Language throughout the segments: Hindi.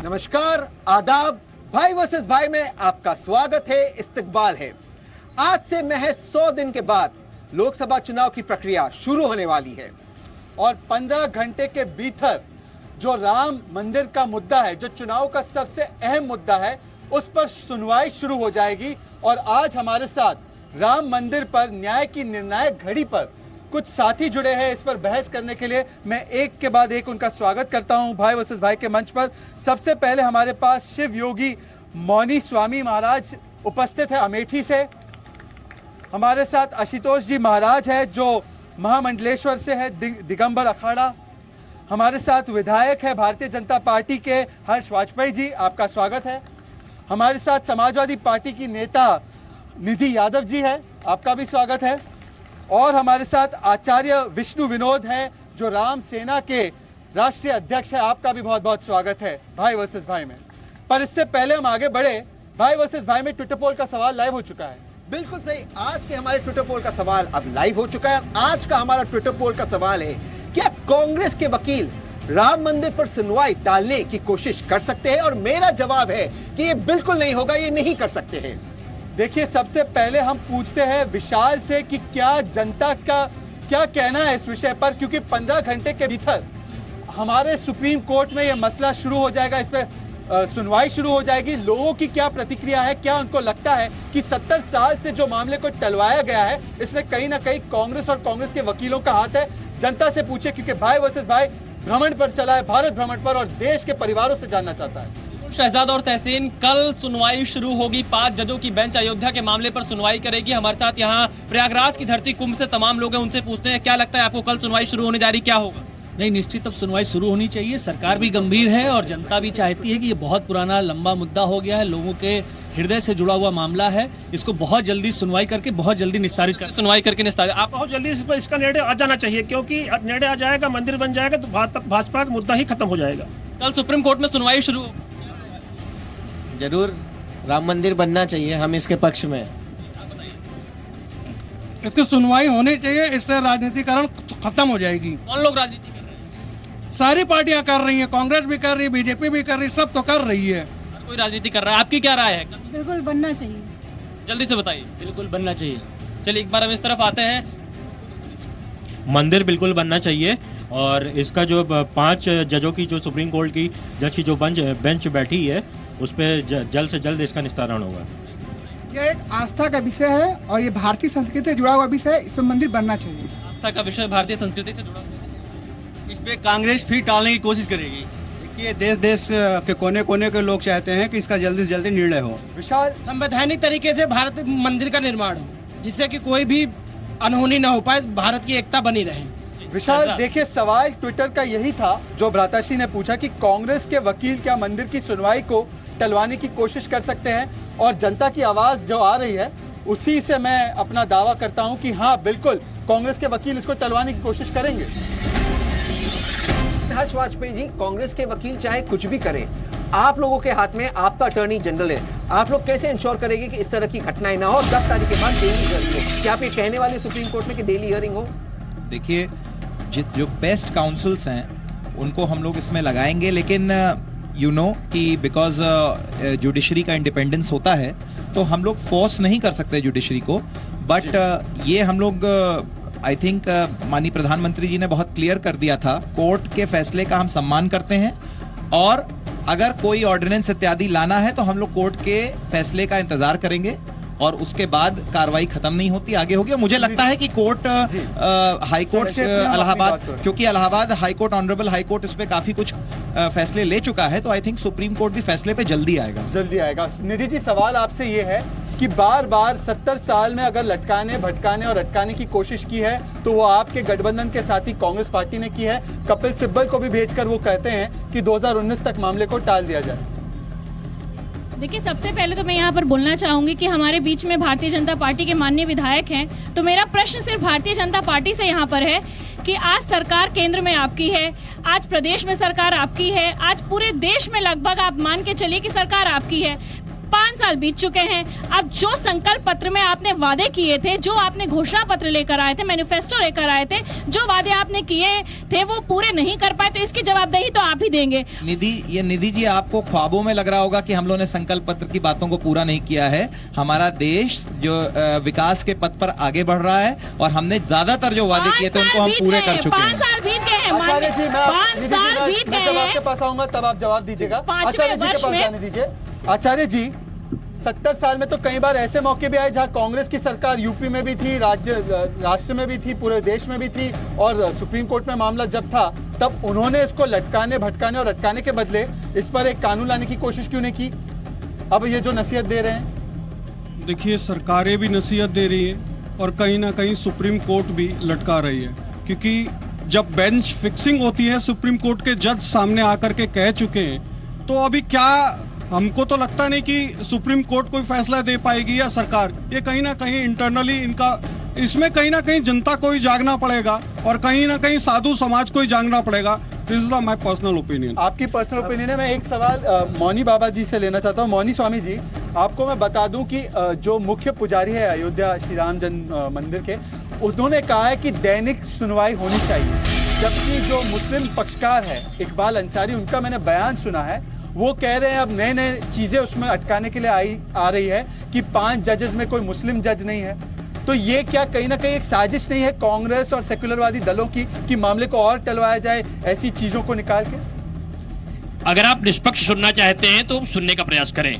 नमस्कार, आदाब। भाई वर्सेस भाई में आपका स्वागत है, इस्तकबाल है। आज से महज 100 दिन के बाद लोकसभा चुनाव की प्रक्रिया शुरू होने वाली है और 15 घंटे के भीतर जो राम मंदिर का मुद्दा है, जो चुनाव का सबसे अहम मुद्दा है, उस पर सुनवाई शुरू हो जाएगी। और आज हमारे साथ राम मंदिर पर न्याय की निर्णायक घड़ी पर कुछ साथी जुड़े हैं इस पर बहस करने के लिए। मैं एक के बाद एक उनका स्वागत करता हूं भाई वर्सेस भाई के मंच पर। सबसे पहले हमारे पास शिव योगी मौनी स्वामी महाराज उपस्थित है अमेठी से। हमारे साथ आशुतोष जी महाराज है जो महामंडलेश्वर से है, दिगंबर अखाड़ा। हमारे साथ विधायक है भारतीय जनता पार्टी के हर्ष वाजपेयी जी, आपका स्वागत है। हमारे साथ समाजवादी पार्टी की नेता निधि यादव जी है, आपका भी स्वागत है। और हमारे साथ आचार्य विष्णु विनोद हैं जो राम सेना के राष्ट्रीय अध्यक्ष है, आपका भी बहुत बहुत स्वागत है भाई वर्सेस भाई में। पर इससे पहले हम आगे बढ़े, भाई वर्सेस भाई में ट्विटर पोल का सवाल लाइव हो चुका है। बिल्कुल सही, आज के हमारे ट्विटर पोल का सवाल अब लाइव हो चुका है। आज का हमारा ट्विटर पोल का सवाल है, क्या कांग्रेस के वकील राम मंदिर पर सुनवाई टालने की कोशिश कर सकते हैं? और मेरा जवाब है कि ये बिल्कुल नहीं होगा, ये नहीं कर सकते हैं। देखिए, सबसे पहले हम पूछते हैं विशाल से कि क्या जनता का क्या कहना है इस विषय पर, क्योंकि 15 घंटे के भीतर हमारे सुप्रीम कोर्ट में यह मसला शुरू हो जाएगा, इस पर सुनवाई शुरू हो जाएगी। लोगों की क्या प्रतिक्रिया है, क्या उनको लगता है कि 70 साल से जो मामले को टलवाया गया है इसमें कहीं ना कहीं कांग्रेस और कांग्रेस के वकीलों का हाथ है? जनता से पूछे, क्योंकि भाई वर्सेस भाई भ्रमण पर चला है, भारत भ्रमण पर, और देश के परिवारों से जानना चाहता है। शहजाद और तहसीन, कल सुनवाई शुरू होगी। 5 जजों की बेंच अयोध्या के मामले पर सुनवाई करेगी। हमारे साथ यहाँ प्रयागराज की धरती कुंभ से तमाम लोग हैं, उनसे पूछते हैं क्या लगता है आपको, कल सुनवाई शुरू होने जा रही, क्या होगा? नहीं, निश्चित अब सुनवाई शुरू होनी चाहिए। सरकार भी गंभीर है और जनता भी चाहती है कि ये बहुत पुराना लंबा मुद्दा हो गया है, लोगों के हृदय से जुड़ा हुआ मामला है, इसको बहुत जल्दी सुनवाई करके बहुत जल्दी निस्तारित कर सुनवाई करके निस्तारित आप बहुत जल्दी इसका निर्णय आ जाना चाहिए, क्योंकि निर्णय आ जाएगा, मंदिर बन जाएगा तो भाजपा का मुद्दा ही खत्म हो जाएगा। कल सुप्रीम कोर्ट में सुनवाई शुरू। जरूर राम मंदिर बनना चाहिए, हम इसके पक्ष में। इसकी सुनवाई होनी चाहिए, इससे राजनीतिकरण खत्म हो जाएगी। कौन लोग राजनीति कर रहे हैं? सारी पार्टियां कर रही हैं, कांग्रेस भी कर रही है, बीजेपी भी कर रही है, सब तो कर रही है। हर कोई राजनीति कर रहा है, आपकी क्या राय है? बिल्कुल बनना चाहिए। जल्दी से बताइए। बिल्कुल बनना चाहिए। चलिए एक बार हम इस तरफ आते हैं। मंदिर बिल्कुल बनना चाहिए और इसका जो 5 जजों की जो सुप्रीम कोर्ट की जज की जो बेंच बैठी है उस पर जल्द से जल्द इसका निस्तारण होगा। यह एक आस्था का विषय है और ये भारतीय संस्कृति से जुड़ा हुआ विषय है, इसमें मंदिर बनना चाहिए। आस्था का विषय भारतीय संस्कृति से जुड़ा हुआ। इस पे कांग्रेस फिर टालने की कोशिश करेगी। देखिए, देश के कोने कोने के लोग चाहते हैं कि इसका जल्दी से जल्दी निर्णय हो। विशाल, संवैधानिक तरीके से भारत मंदिर का निर्माण हो, जिससे कि कोई भी अनहोनी न हो पाए, भारत की एकता बनी रहे। विशाल देखिए, सवाल ट्विटर का यही था जो भ्राताशी ने पूछा कि कांग्रेस के वकील क्या मंदिर की सुनवाई को टलवाने की कोशिश कर सकते हैं? और जनता की आवाज जो आ रही है उसी से मैं अपना दावा करता हूं कि हाँ, बिल्कुल कांग्रेस के वकील इसको टलवाने की कोशिश करेंगे। हर्ष वाजपेयी जी, कांग्रेस के वकील चाहे कुछ भी करें, आप लोगों के हाथ में आपका अटॉर्नी जनरल है, आप लोग कैसे इंश्योर करेंगे कि इस तरह की घटनाएं ना हो? 10 तारीख के बाद डेली हियरिंग हो, क्या आप ये कहने वाले सुप्रीम कोर्ट में कि डेली हियरिंग हो? देखिए, जो बेस्ट काउंसिल्स हैं उनको हम लोग इसमें लगाएंगे, लेकिन कि बिकॉज जुडिशरी का इंडिपेंडेंस होता है तो हम लोग फोर्स नहीं कर सकते जुडिशरी को। बट ये हम लोग आई थिंक माननीय प्रधानमंत्री जी ने बहुत क्लियर कर दिया था, कोर्ट के फैसले का हम सम्मान करते हैं और अगर कोई ऑर्डिनेंस इत्यादि लाना है तो हम लोग कोर्ट के फैसले का इंतजार करेंगे और उसके बाद कार्रवाई खत्म नहीं होती, आगे होगी। मुझे लगता है कि कोर्ट हाई कोर्ट इलाहाबाद, क्योंकि Allahabad high court, honourable high court इस पे काफी कुछ फैसले ले चुका है, तो आई थिंक सुप्रीम कोर्ट भी फैसले पे जल्दी आएगा। निधि जी, सवाल आपसे ये है कि बार बार 70 साल में अगर लटकाने, भटकाने और अटकाने की कोशिश की है तो वो आपके गठबंधन के साथी कांग्रेस पार्टी ने की है। कपिल सिब्बल को भी भेजकर वो कहते हैं कि 2019 तक मामले को टाल दिया जाए। देखिए, सबसे पहले तो मैं यहाँ पर बोलना चाहूंगी कि हमारे बीच में भारतीय जनता पार्टी के माननीय विधायक हैं, तो मेरा प्रश्न सिर्फ भारतीय जनता पार्टी से यहाँ पर है कि आज सरकार केंद्र में आपकी है, आज प्रदेश में सरकार आपकी है, आज पूरे देश में लगभग आप मान के चलिए कि सरकार आपकी है। 5 साल बीत चुके हैं। अब जो संकल्प पत्र में आपने वादे किए थे, जो आपने घोषणा पत्र लेकर आए थे, मैनिफेस्टो लेकर आए थे, जो वादे आपने किए थे वो पूरे नहीं कर पाए, तो इसकी जवाबदेही तो आप ही देंगे। निधि जी, आपको ख्वाबों में लग रहा होगा कि हम लोगों ने संकल्प पत्र की बातों को पूरा नहीं किया है। हमारा देश जो विकास के पथ पर आगे बढ़ रहा है और हमने ज्यादातर जो वादे किए थे उनको हम पूरे कर चुके हैं। 5 साल बीत गए हैं, आचार्य जी, मैं 5 साल बीत गए जब हैं। आपके पास आऊंगा तब आप जवाब दीजिएगा। आचार्य जी के पास जाने दीजिए। आचार्य जी, 70 साल में तो कई बार ऐसे मौके भी आए जहां कांग्रेस की सरकार यूपी में भी थी, राष्ट्र में भी थी, पूरे देश में भी थी, और सुप्रीम कोर्ट में मामला जब था तब उन्होंने इसको लटकाने, भटकाने और अटकाने के बदले इस पर एक कानून लाने की कोशिश क्यों नहीं की? अब ये जो नसीहत दे रहे हैं, देखिए सरकारें भी नसीहत दे रही है और कहीं ना कहीं सुप्रीम कोर्ट भी लटका रही है, क्योंकि जब बेंच फिक्सिंग होती है, सुप्रीम कोर्ट के जज सामने आकर के कह चुके हैं, तो अभी क्या, हमको तो लगता नहीं कि सुप्रीम कोर्ट कोई फैसला दे पाएगी या सरकार। ये कहीं ना कहीं इंटरनली इनका, इसमें कहीं ना कहीं जनता को ही जागना पड़ेगा और कहीं ना कहीं साधु समाज को ही जागना पड़ेगा। This is my personal opinion. आपकी पर्सनल ओपिनियन है। मैं एक सवाल मौनी बाबा जी से लेना चाहता हूँ। मौनी स्वामी जी, आपको मैं बता दूं कि जो मुख्य पुजारी है अयोध्या श्री राम जन्म मंदिर के, उन्होंने कहा है कि दैनिक सुनवाई होनी चाहिए, जबकि जो मुस्लिम पक्षकार है इकबाल अंसारी, उनका मैंने बयान सुना है, वो कह रहे हैं अब नए नए चीजें उसमें अटकाने के लिए आ रही है कि 5 जजेस में कोई मुस्लिम जज नहीं है। तो ये क्या कहीं ना कहीं एक साजिश नहीं है कांग्रेस और सेक्युलरवादी दलों की कि मामले को और टलवाया जाए ऐसी चीजों को निकाल के? अगर आप निष्पक्ष सुनना चाहते हैं तो सुनने का प्रयास करें।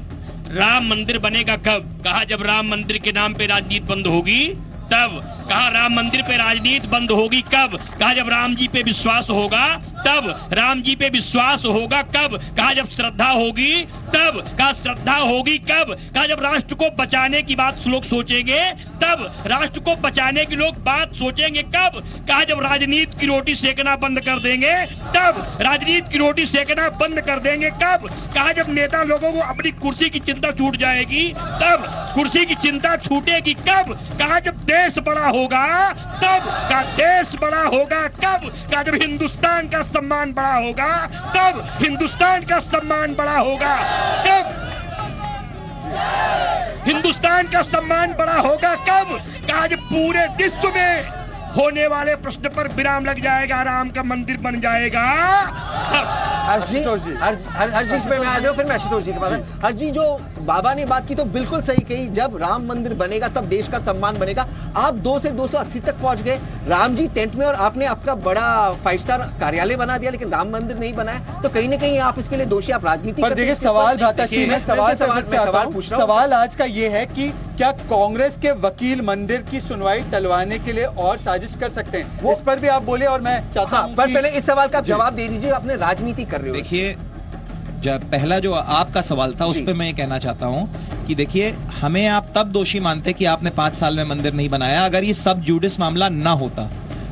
राम मंदिर बनेगा कब? कहा जब राम मंदिर के नाम पे राजनीति बंद होगी तब। कहा राम मंदिर पे राजनीति बंद होगी कब? कहा जब राम जी पे विश्वास होगा तब। राम जी पे विश्वास होगा कब? कहा जब श्रद्धा होगी तब। कहा श्रद्धा होगी कब? कहा जब राष्ट्र को बचाने की बात लोग सोचेंगे तब। राष्ट्र को बचाने की लोग बात सोचेंगे कब? कहा जब राजनीति की रोटी सेकना बंद कर देंगे तब। राजनीति की रोटी सेकना बंद कर देंगे कब? कहा जब नेता लोगों को अपनी कुर्सी की चिंता छूट जाएगी तब। कुर्सी की चिंता छूटेगी कब? कहा जब देश बड़ा होगा तब। कहा देश बड़ा होगा कब? कहा जब हिंदुस्तान का सम्मान बड़ा होगा तब। हिंदुस्तान का सम्मान बड़ा होगा कब? हिंदुस्तान का सम्मान बड़ा होगा कब? कहा जब पूरे विश्व में होने वाले प्रश्न पर विराम लग जाएगा, राम का मंदिर बन जाएगा। आशुतोष जी, हर्षित पे मैं आ जाऊं, फिर मैं आशुतोष जी के पास। हर्षित, जो बाबा ने बात की तो बिल्कुल सही कही, जब राम मंदिर बनेगा तब देश का सम्मान बनेगा। आप 2 से 280 तक पहुंच गए, राम जी टेंट में, और आपने आपका बड़ा 5 स्टार कार्यालय बना दिया, लेकिन राम मंदिर नहीं बनाया, तो कहीं ना कहीं आप इसके लिए दोषी, आप राजनीति पर देखिए सवाल भ्राताश्री, मैं सवाल आज का ये है कि क्या कांग्रेस के वकील मंदिर की सुनवाई टलवाने के लिए और साजिश कर सकते हैं? इस पर भी आप बोले और मैं चाहता हूं पर पहले इस सवाल का जवाब दे दीजिए। आपने राजनीति कर रहे हो। देखिए, जब पहला जो आपका सवाल था उस पे मैं ये कहना चाहता हूं कि देखिए, हमें आप तब दोषी मानते कि आपने 5 साल में मंदिर नहीं बनाया अगर ये सब जुडिस मामला ना होता।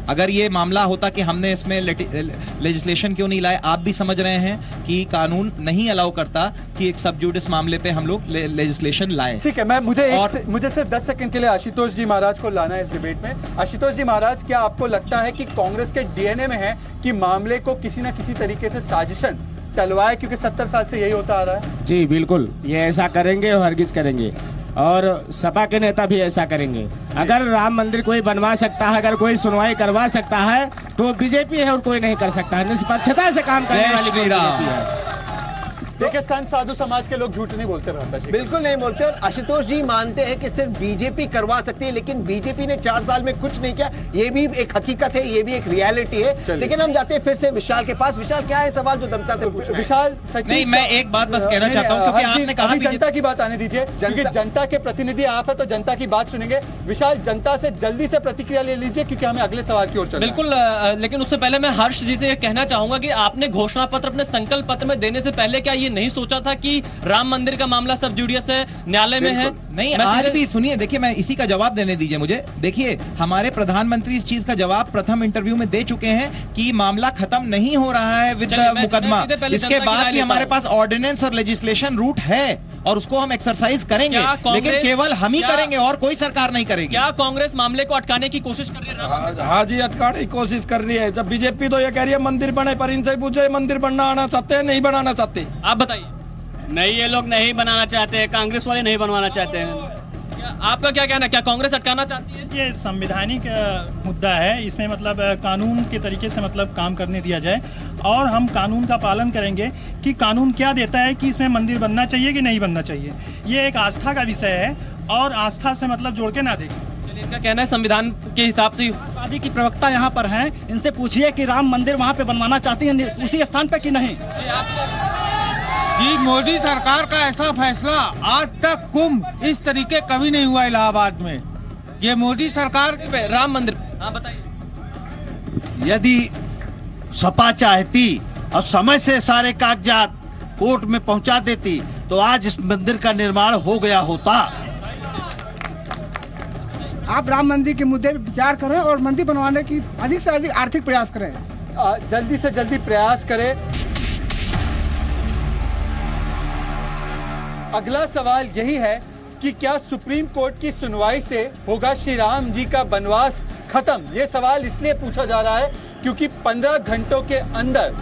अगर ये मामला होता कि हमने इसमें लेजिस्लेशन क्यों नहीं लाए, आप भी समझ रहे हैं कि कानून नहीं अलाउ करता कि एक सब जुडिस मामले पे हम लोग लेजिस्लेशन लाएं। ठीक है, मैं मुझे सिर्फ 10 सेकंड के लिए आशुतोष जी महाराज को लाना है इस डिबेट में। आशुतोष जी महाराज, क्या आपको लगता है कि कांग्रेस के डीएनए में है कि मामले को किसी न किसी तरीके से साजिशन टलवाए, क्योंकि 70 साल से यही होता आ रहा है? जी बिल्कुल, ये ऐसा करेंगे और हरगिज करेंगे, और सपा के नेता भी ऐसा करेंगे। अगर राम मंदिर कोई बनवा सकता है, अगर कोई सुनवाई करवा सकता है, तो बीजेपी है और कोई नहीं कर सकता है। निष्पक्षता से काम करने वाली बीजेपी है। देखिए, संत साधु समाज के लोग झूठ नहीं बोलते, बिल्कुल नहीं बोलते। और आशुतोष जी मानते हैं कि सिर्फ बीजेपी करवा सकती है, लेकिन बीजेपी ने 4 साल में कुछ नहीं किया। ये भी एक हकीकत है, ये भी एक रियलिटी है। लेकिन हम जाते हैं फिर से विशाल के पास। विशाल, क्या है सवाल जो जनता से पूछ? विशाल, नहीं, मैं एक बात बस कहना चाहता हूं, क्योंकि आपने कहा जनता की बात आने दीजिए, क्योंकि जनता के प्रतिनिधि आप है, तो जनता की बात सुनेंगे। विशाल, जनता से जल्दी से प्रतिक्रिया ले लीजिए, क्योंकि हमें अगले सवाल की ओर चलना है। बिल्कुल, लेकिन उससे पहले मैं हर्ष जी से कहना चाहूंगा कि आपने घोषणा पत्र अपने संकल्प पत्र में देने से पहले क्या ये नहीं सोचा था कि राम मंदिर का मामला सब जुडियस है, न्यायालय में है? नहीं, आज भी सुनिए, देखिए, मैं इसी का जवाब देने दीजिए मुझे। देखिए, हमारे प्रधानमंत्री इस चीज का जवाब प्रथम इंटरव्यू में दे चुके हैं कि मामला खत्म नहीं हो रहा है विद मुकदमा। इसके बाद भी हमारे पास ऑर्डिनेंस और लेजिस्लेशन रूट है और उसको हम एक्सरसाइज करेंगे, लेकिन केवल हम ही करेंगे और कोई सरकार नहीं करेगी। क्या कांग्रेस मामले को अटकाने की कोशिश कर रही है? हाँ जी, अटकाने की कोशिश कर रही है। जब बीजेपी तो ये कह रही है मंदिर बने, पर इनसे पूछे मंदिर बनना आना चाहते हैं, नहीं बनाना चाहते? आप बताइए। नहीं, ये लोग नहीं बनाना चाहते हैं, कांग्रेस वाले नहीं बनवाना चाहते हैं। आपका क्या कहना है, क्या कांग्रेस अटकाना चाहती है? ये संवैधानिक मुद्दा है, इसमें मतलब कानून के तरीके से मतलब काम करने दिया जाए और हम कानून का पालन करेंगे कि कानून क्या देता है कि इसमें मंदिर बनना चाहिए कि नहीं बनना चाहिए। ये एक आस्था का विषय है और आस्था से मतलब जोड़ के ना देखें। इनका कहना है संविधान के हिसाब से। आदि की प्रवक्ता यहाँ पर हैं, इनसे पूछिए कि राम मंदिर वहाँ पे बनवाना चाहती हैं उसी स्थान पे कि नहीं। जी, मोदी सरकार का ऐसा फैसला आज तक कुंभ इस तरीके कभी नहीं हुआ इलाहाबाद में। ये मोदी सरकार राम मंदिर, हाँ बताइए। यदि सपा चाहती और समय से सारे कागजात कोर्ट में पहुंचा देती तो आज इस मंदिर का निर्माण हो गया होता। आप राम मंदिर के मुद्दे पर विचार करें और मंदिर बनवाने की अधिक से अधिक आर्थिक प्रयास करें। जल्दी से जल्दी प्रयास करें। अगला सवाल यही है कि क्या सुप्रीम कोर्ट की सुनवाई से होगा श्री राम जी का वनवास खत्म। ये सवाल इसलिए पूछा जा रहा है क्योंकि 15 घंटों के अंदर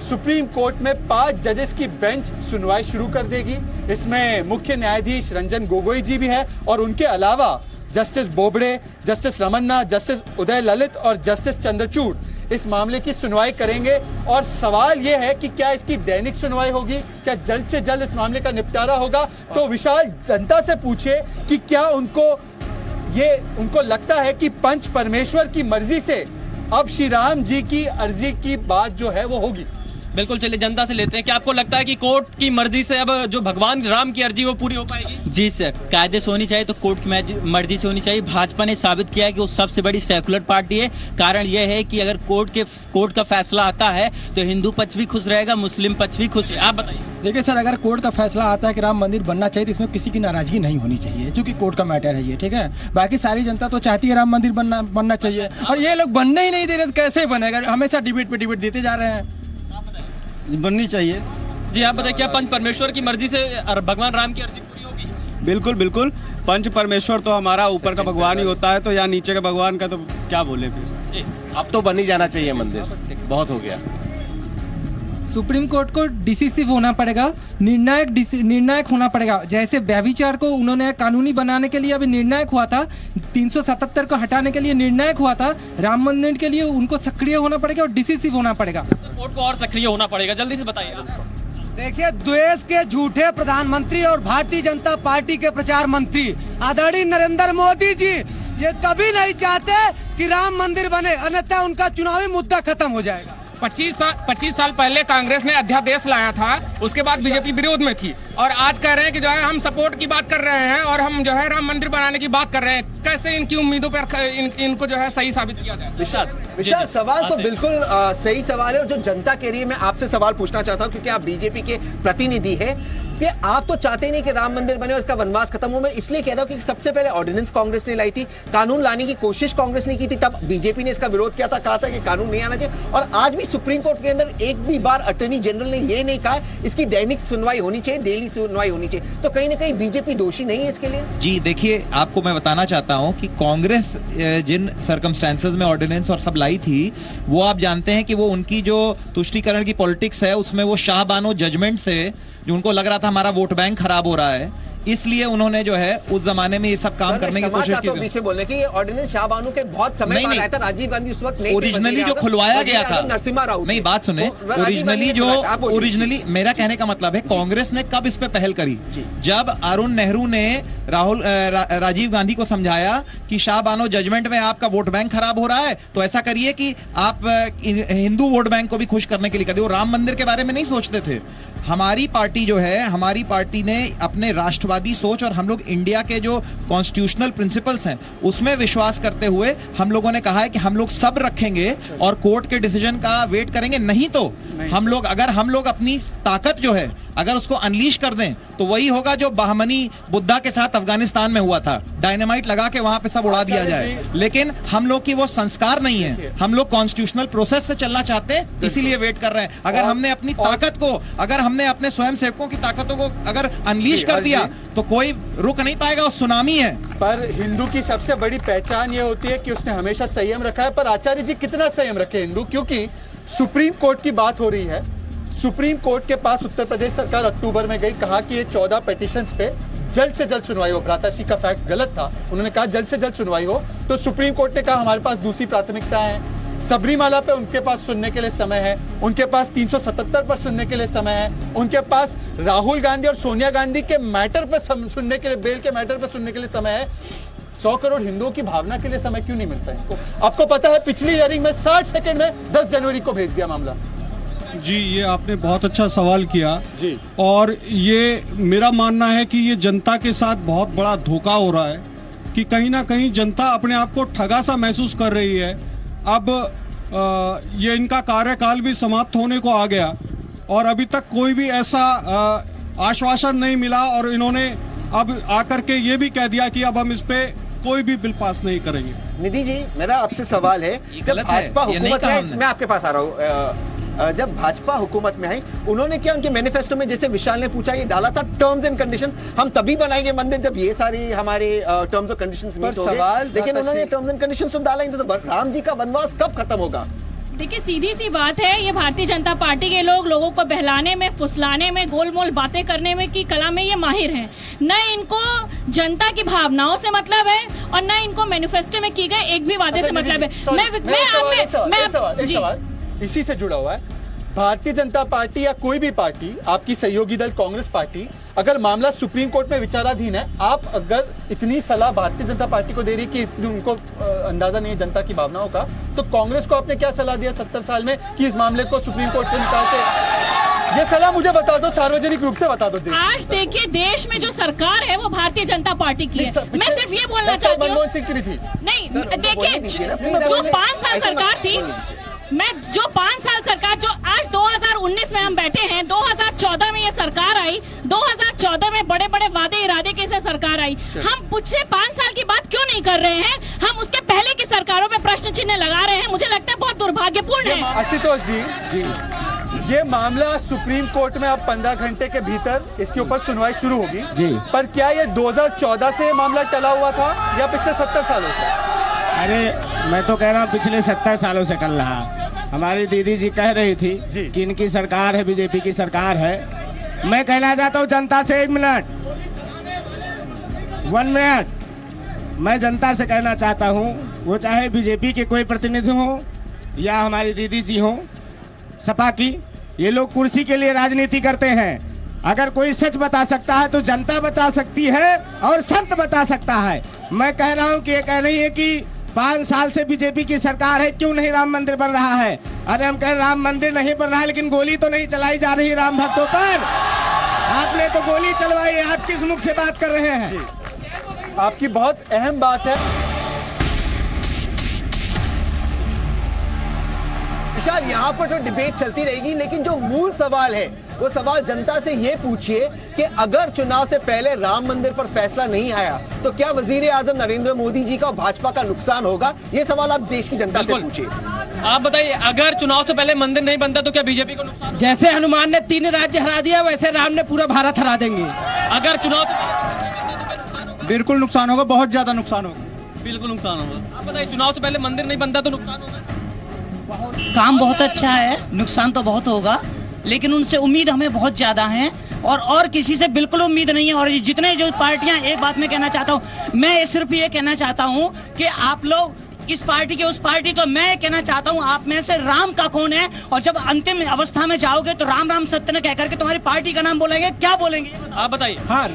सुप्रीम कोर्ट में 5 जजेस की बेंच सुनवाई शुरू कर देगी। इसमें मुख्य न्यायाधीश रंजन गोगोई जी भी है और उनके अलावा justice Bobde, justice Ramana, justice Uday Lalit और जस्टिस चंद्रचूड़ इस मामले की सुनवाई करेंगे। और सवाल यह है कि क्या इसकी दैनिक सुनवाई होगी, क्या जल्द से जल्द इस मामले का निपटारा होगा। तो विशाल, जनता से पूछे कि क्या उनको लगता है कि पंच परमेश्वर की मर्जी से अब श्री राम जी की अर्जी की बात जो है वो होगी। बिल्कुल, चलिए जनता से लेते हैं। क्या आपको लगता है कि कोर्ट की मर्जी से अब जो भगवान राम की अर्जी वो पूरी हो पाएगी? जी सर, कायदे से होनी चाहिए तो कोर्ट की मर्जी से होनी चाहिए। भाजपा ने साबित किया है कि वो सबसे बड़ी सेकुलर पार्टी है। कारण यह है कि अगर कोर्ट का फैसला आता है तो हिंदू पक्ष भी खुश रहेगा, मुस्लिम पक्ष भी खुश रहेगा। आप बताइए। देखिए सर, अगर कोर्ट का फैसला आता है कि राम मंदिर बनना चाहिए तो इसमें किसी की नाराजगी नहीं होनी चाहिए, क्योंकि कोर्ट का मैटर है ये, ठीक है। बाकी सारी जनता तो चाहती है राम मंदिर बनना चाहिए और ये लोग बनने ही नहीं दे रहे तो कैसे बनेगा। हमेशा डिबेट पे डिबेट देते जा रहे हैं। बननी चाहिए। जी आप बताइए, क्या पंच परमेश्वर की मर्जी से भगवान राम की अर्जी पूरी होगी? बिल्कुल बिल्कुल, पंच परमेश्वर तो हमारा ऊपर का भगवान ही होता है, तो यहाँ नीचे का भगवान का तो क्या बोले फिर। अब तो बन ही जाना चाहिए मंदिर, बहुत हो गया। सुप्रीम कोर्ट को डिसिसिव होना पड़ेगा, निर्णायक होना पड़ेगा। जैसे व्यभिचार को उन्होंने कानूनी बनाने के लिए अभी निर्णायक हुआ था, 377 को हटाने के लिए निर्णायक हुआ था, राम मंदिर के लिए उनको सक्रिय होना पड़ेगा और डिसिसिव होना पड़ेगा। कोर्ट को और सक्रिय होना पड़ेगा, जल्दी से बताइए। देखिए, देश के झूठे प्रधानमंत्री और भारतीय जनता पार्टी के प्रचार मंत्री आदरणीय नरेंद्र मोदी जी ये कभी नहीं चाहते कि राम मंदिर बने, अन्यथा उनका चुनावी मुद्दा खत्म हो जाएगा। 25 साल पहले कांग्रेस ने अध्यादेश लाया था, उसके बाद बीजेपी विरोध में थी और आज कह रहे हैं कि जो है हम सपोर्ट की बात कर रहे हैं और हम जो है राम मंदिर बनाने की बात कर रहे हैं। कैसे इनकी उम्मीदों पर इनको जो है सही साबित किया जाए? विशाल, सवाल तो बिल्कुल सही सवाल है और जो जनता कह रही है, मैं आपसे सवाल पूछना चाहता हूं क्योंकि आप बीजेपी के प्रतिनिधि हैं कि आप तो चाहते ही नहीं कि राम मंदिर बने और इसका वनवास खत्म हो। मैं इसलिए कहता हूं कि सबसे पहले ऑर्डिनेंस कांग्रेस ने लाई थी, कानून लाने की कोशिश कांग्रेस ने की थी, तब बीजेपी ने इसका विरोध किया था, कहा था कि कानून नहीं आना चाहिए। और आज भी सुप्रीम कोर्ट के अंदर एक भी बार अटॉर्नी जनरल ने यह नहीं कहा इसकी दैनिक सुनवाई होनी चाहिए, डेली सुनवाई होनी चाहिए। तो कहीं ना कहीं बीजेपी दोषी नहीं है इसके लिए। जी देखिए, आपको मैं बताना चाहता हूं कि कांग्रेस जिन सर्कमस्टेंसेस में ऑर्डिनेंस और सब लाई थी, वो आप जानते हैं कि वो उनकी जो तुष्टीकरण की पॉलिटिक्स है उसमें वो शाह बानो जजमेंट से जो उनको लग रहा था हमारा वोट बैंक खराब हो रहा है, इसलिए उन्होंने जो है उस जमाने में ये सब काम करने की कोशिश की। बीच में बोलने की ये ऑर्डिनेंस शाहबानो के बहुत समय बाद आया था, राजीव गांधी उस वक्त नहीं, ओरिजिनली जो खुलवाया गया था, नरसिम्हा राव, नहीं बात सुने, ओरिजिनली मेरा कहने का मतलब है कांग्रेस ने कब इस पे पहल करी, जब अरुण नेहरू ने राजीव गांधी को समझाया कि शाहबानो जजमेंट में आपका वोट बैंक खराब हो रहा है, तो ऐसा करिए कि आप हिंदू वोट बैंक को भी खुश करने के लिए कर दिए। राम मंदिर के बारे में नहीं सोचते थे। हमारी पार्टी जो है, हमारी पार्टी ने अपने राष्ट्रवादी सोच और हम लोग इंडिया के जो कॉन्स्टिट्यूशनल प्रिंसिपल्स हैं उसमें विश्वास करते हुए हम लोगों ने कहा है कि हम लोग सब रखेंगे और कोर्ट के डिसीजन का वेट करेंगे। नहीं तो हम लोग, अगर हम लोग अपनी ताकत जो है अगर उसको अनलीश कर दें तो वही होगा जो बहमनी बुद्धा के साथ अफगानिस्तान में हुआ था, डायनामाइट लगा के वहां पे सब उड़ा दिया जाए। लेकिन हम लोग की वो संस्कार नहीं है, हम लोग कॉन्स्टिट्यूशनल प्रोसेस से चलना चाहते हैं, इसीलिए वेट कर रहे हैं। अगर हमने अपनी ताकत को, अगर हमने अपने स्वयं सेवकों की ताकतों को अगर अनलीश कर दिया तो कोई रुक नहीं पाएगा, वो सुनामी है। पर हिंदू की सबसे बड़ी पहचान ये होती है कि उसने हमेशा संयम रखा है। पर आचार्य जी कितना संयम रखे हिंदू, क्योंकि सुप्रीम कोर्ट की बात हो रही है सुप्रीम कोर्ट के पास उत्तर प्रदेश सरकार अक्टूबर में गई, कहा कि ये 14 पिटीशंस पे जल्द से जल्द सुनवाई हो। भ्राताश्री का फैक्ट गलत था, उन्होंने कहा जल्द से जल्द सुनवाई हो। तो सुप्रीम कोर्ट ने कहा हमारे पास दूसरी प्राथमिकता है, सबरीमाला पे उनके पास सुनने के लिए समय है, उनके पास 377 पर सुनने के लिए समय है, उनके पास राहुल गांधी और सोनिया गांधी के मैटर पे सुनने के लिए, बेल के मैटर पे सुनने के लिए समय है। 100 करोड़ हिंदुओं की भावना के लिए समय क्यों नहीं मिलता इनको? आपको पता है पिछली हियरिंग में 60 सेकंड में 10 जनवरी को भेज दिया मामला। जी, ये आपने बहुत अच्छा सवाल किया जी। और ये मेरा मानना है कि ये जनता के साथ बहुत बड़ा धोखा हो रहा है कि कहीं ना कहीं जनता अपने आप को ठगा सा महसूस कर रही है। अब ये इनका कार्यकाल भी समाप्त होने को आ गया और अभी तक कोई भी ऐसा आश्वासन नहीं मिला और इन्होंने अब आकर के ये भी कह दिया कि अब हम इस पे कोई भी बिल पास नहीं करेंगे। निधि जी, मेरा आपसे सवाल है, जब भाजपा हुकूमत में, मैं आपके पास आ रहा हूँ, जब भाजपा हुकूमत में आई, उन्होंने क्या उनके मैनिफेस्टो में, जैसे विशाल ने पूछा, ये डाला था टर्म्स एंड कंडीशन, हम तभी बनाएंगे मंदिर जब ये सारी हमारे टर्म्स और कंडीशंस मीट हो गए। लेकिन उन्होंने टर्म्स एंड कंडीशंस तो डाला ही नहीं। तो राम जी का वनवास कब खत्म होगा? देखिए, सीधी सी बात है, ये भारतीय जनता पार्टी के लोग लोगों को बहलाने में, फुसलाने में, गोलमोल बातें करने में की कला में ये माहिर हैं। न इनको जनता की भावनाओं से मतलब है और न इनको मैनिफेस्टो में की गए एक भी वादे से मतलब है। इसी से जुड़ा हुआ है। भारतीय जनता पार्टी या कोई भी पार्टी, आपकी सहयोगी दल कांग्रेस पार्टी, अगर मामला सुप्रीम कोर्ट में विचाराधीन है, आप अगर इतनी सलाह भारतीय जनता पार्टी को दे रही कि उनको अंदाजा नहीं है जनता की भावनाओं का, तो कांग्रेस को आपने क्या सलाह दिया 70 साल में कि इस मामले को सुप्रीम कोर्ट से निकाल के? ये सलाह मुझे बता दो, सार्वजनिक रूप से बता दो। आज देखिए, देश में जो सरकार है वो भारतीय जनता पार्टी की है। मैं सिर्फ ये बोलना चाहती हूँ, मनमोहन सिंह की थी नहीं, देखिए जो 5 साल सरकार थी, जो 5 साल सरकार, जो आज 2019 में हम बैठे हैं, 2014 में ये सरकार आई, 2014 में बड़े बड़े वादे इरादे के साथ सरकार आई। हम पिछले 5 साल की बात क्यों नहीं कर रहे हैं? हम उसके पहले की सरकारों पे प्रश्न चिन्ह लगा रहे हैं। मुझे लगता है बहुत दुर्भाग्यपूर्ण है। आशुतोष जी, ये मामला सुप्रीम कोर्ट में अब 15 घंटे के भीतर इसके ऊपर सुनवाई शुरू होगी जी। पर क्या ये 2014 से मामला टला हुआ था या पिछले 70 सालों से? अरे मैं तो कह रहा हूँ पिछले 70 सालों से टल रहा। हमारी दीदी जी कह रही थी कि इनकी सरकार है, बीजेपी की सरकार है। मैं कहना चाहता हूँ जनता से 1 मिनट, मैं जनता से कहना चाहता हूँ, वो चाहे बीजेपी के कोई प्रतिनिधि हो या हमारी दीदी जी हो सपा की, ये लोग कुर्सी के लिए राजनीति करते हैं। अगर कोई सच बता सकता है तो जनता बता सकती है और संत बता सकता है। मैं कह रहा हूँ कि ये कह रही है कि 5 साल से बीजेपी की सरकार है, क्यों नहीं राम मंदिर बन रहा है? अरे हम कह राम मंदिर नहीं बन रहा है, लेकिन गोली तो नहीं चलाई जा रही राम भक्तों पर। आपने तो गोली चलवाई, आप किस मुख से बात कर रहे हैं? आपकी बहुत अहम बात है विशाल, यहाँ पर तो डिबेट चलती रहेगी, लेकिन जो मूल सवाल है वो सवाल जनता से ये पूछिए कि अगर चुनाव से पहले राम मंदिर पर फैसला नहीं आया तो क्या वजीर आजम नरेंद्र मोदी जी का और भाजपा का नुकसान होगा? ये सवाल आप देश की जनता से पूछिए। आप बताइए, अगर चुनाव से पहले मंदिर नहीं बनता तो क्या बीजेपी को नुकसान? जैसे हनुमान ने 3 राज्य हरा दिया, वैसे राम ने पूरा भारत हरा देंगे। अगर चुनाव से बिल्कुल नुकसान होगा, बहुत ज्यादा नुकसान होगा। बिल्कुल नुकसान होगा। आप बताइए, चुनाव से पहले मंदिर नहीं बनता तो नुकसान होगा? काम बहुत अच्छा है, नुकसान तो बहुत होगा, लेकिन उनसे उम्मीद हमें बहुत ज्यादा है और किसी से बिल्कुल उम्मीद नहीं है। और जितने जो पार्टियां, एक बात मैं कहना चाहता हूं, मैं सिर्फ ये कहना चाहता हूं कि आप लोग इस पार्टी के उस पार्टी को, मैं कहना चाहता हूं आप में से राम का कौन है? और जब अंतिम अवस्था में जाओगे तो राम राम सत्य न कहकर के तुम्हारी पार्टी का नाम बोलेंगे, क्या बोलेंगे? आप बताइए। हाँ,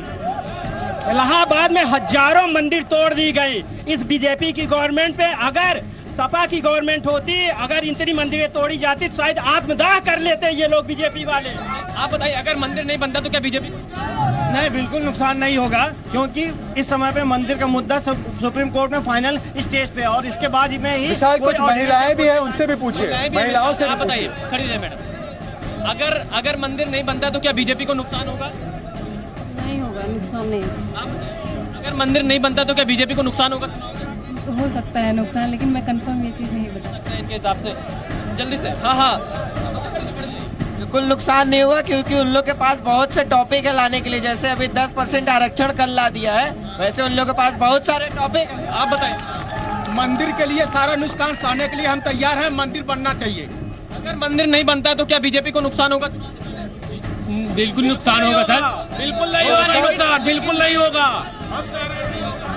इलाहाबाद में हजारों मंदिर तोड़ दी गई इस बीजेपी की गवर्नमेंट पे। अगर सपा की गवर्नमेंट होती, अगर इतनी मंदिरें तोड़ी जाती तो शायद आत्मदाह कर लेते ये लोग बीजेपी वाले। आप बताइए, अगर मंदिर नहीं बनता तो क्या बीजेपी? नहीं, बिल्कुल नुकसान नहीं होगा, क्योंकि इस समय पे मंदिर का मुद्दा सुप्रीम कोर्ट में फाइनल स्टेज पे, और इसके बाद में ही विशाल कुछ महिलाएं भी हैं, उनसे भी पूछिए, महिलाओं से। आप बताइए, खड़ी रहे मैडम, अगर मंदिर नहीं बनता तो क्या बीजेपी को नुकसान होगा? नहीं होगा, नुकसान नहीं होगा। अगर मंदिर नहीं बनता तो क्या बीजेपी को नुकसान होगा? हो सकता है नुकसान, लेकिन मैं कंफर्म ये चीज़ नहीं बता सकता इनके हिसाब से। जल्दी से। हाँ, बिल्कुल नुकसान नहीं हुआ, क्योंकि उन लोग के पास बहुत से टॉपिक है लाने के लिए। जैसे अभी 10% आरक्षण कल ला दिया है, वैसे उन लोग के पास बहुत सारे टॉपिक है। आप बताइए। मंदिर के लिए सारा नुकसान सहने के लिए हम तैयार हैं, मंदिर बनना चाहिए। अगर मंदिर नहीं बनता है तो क्या बीजेपी को नुकसान होगा? बिल्कुल नुकसान होगा सर, बिल्कुल नहीं होगा, बिल्कुल नहीं होगा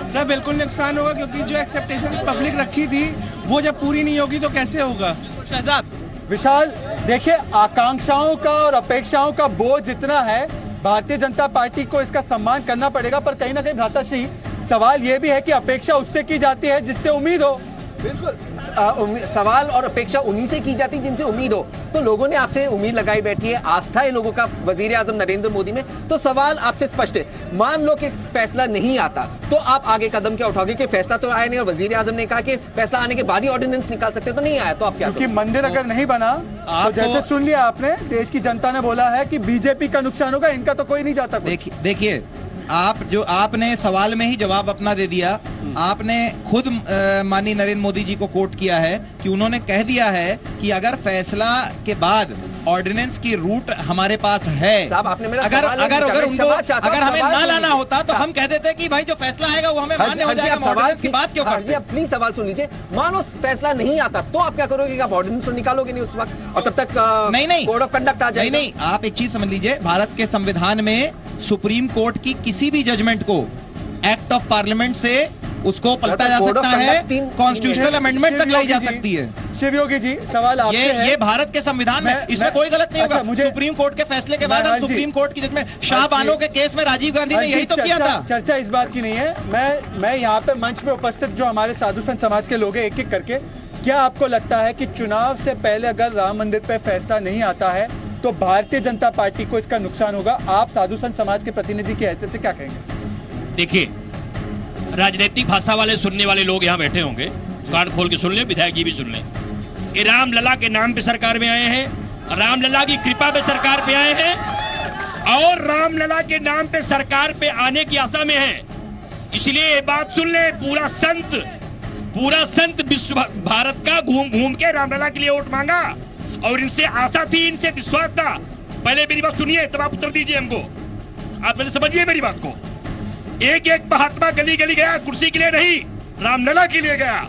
सर, बिल्कुल नुकसान होगा, क्योंकि जो एक्सेप्टेशंस पब्लिक रखी थी वो जब पूरी नहीं होगी तो कैसे होगा? शहजाद विशाल, देखिए आकांक्षाओं का और अपेक्षाओं का बोझ इतना है, भारतीय जनता पार्टी को इसका सम्मान करना पड़ेगा, पर कहीं ना कहीं भ्राताश्री सवाल यह भी है कि अपेक्षा उससे की जाती है जिससे उम्मीद हो। बिल्कुल, सवाल और अपेक्षा उन्हीं से की जाती जिनसे उम्मीद हो। तो लोगों ने आपसे उम्मीद लगाई बैठी है, आस्था है लोगों का वजीर आजम नरेंद्र मोदी में। तो सवाल आपसे स्पष्ट है, मान लो कि फैसला नहीं आता तो आप आगे कदम क्या उठाओगे? कि फैसला तो आया नहीं और वजीर आजम ने कहा कि फैसला आने के बाद ही ऑर्डिनेंस निकाल सकते, तो नहीं आया तो आप क्या? क्योंकि मंदिर अगर नहीं बना तो जैसे सुन लिया आपने, देश की जनता ने बोला है कि बीजेपी का नुकसान होगा, इनका तो कोई नहीं जाता। देखिए आपने सवाल में ही जवाब अपना दे दिया। आपने खुद माननीय नरेंद्र मोदी जी को कोट किया है कि उन्होंने कह दिया है कि अगर फैसला के बाद ऑर्डिनेंस की रूट हमारे पास है, अगर हमें ना लाना होता तो हम कह देते कि भाई जो फैसला आएगा वो हमें मान्य हो जाएगा, ऑर्डिनेंस की बात क्यों करते हैं? प्लीज सवाल सुन लीजिए, मानो फैसला नहीं आता तो आप क्या करोगे? आप ऑर्डिनेंस तो निकालोगे नहीं उस वक्त, और तब तक नहीं कोड ऑफ कंडक्ट आ जाएगा। नहीं, आप एक चीज समझ लीजिए, भारत के संविधान में सुप्रीम कोर्ट की किसी भी जजमेंट को एक्ट ऑफ पार्लियामेंट से उसको पलटा जा सकता है, कॉन्स्टिट्यूशनल अमेंडमेंट तक लाई जा सकती है। शिवयोगी जी, सवाल आपसे है। ये भारत के संविधान में, इसमें कोई गलत नहीं होगा। सुप्रीम कोर्ट के फैसले के बाद हम सुप्रीम कोर्ट की जजमेंट, शाहबानो के केस में राजीव गांधी ने यही तो किया था। चर्चा इस बात की नहीं है। मैं यहाँ पे मंच पे उपस्थित जो हमारे साधु संत समाज के लोग हैं, एक एक करके, क्या आपको लगता है कि चुनाव से पहले अगर राम मंदिर पे फैसला नहीं आता है तो भारतीय जनता पार्टी को इसका नुकसान होगा? आप साधु संत समाज के प्रतिनिधि की हैसियत से क्या कहेंगे? देखिए, राजनीतिक भाषा वाले सुनने वाले लोग यहाँ बैठे होंगे, कान खोल के सुन ले, विधायक जी भी सुन ले। ये राम लला के नाम पे सरकार में आए हैं, राम लला की कृपा पे सरकार पे आए हैं, और राम लला के नाम पे सरकार पे आने की आशा में है। इसलिए ये बात सुन ले, पूरा संत विश्व भारत का घूम घूम के रामलला के लिए वोट मांगा, और इनसे आशा थी, इनसे विश्वास था। पहले मेरी बात सुनिए तब आप उत्तर दीजिए हमको, आप पहले समझिए मेरी बात को। एक एक महात्मा गली गली गया, कुर्सी के लिए नहीं, रामलला के लिए गया।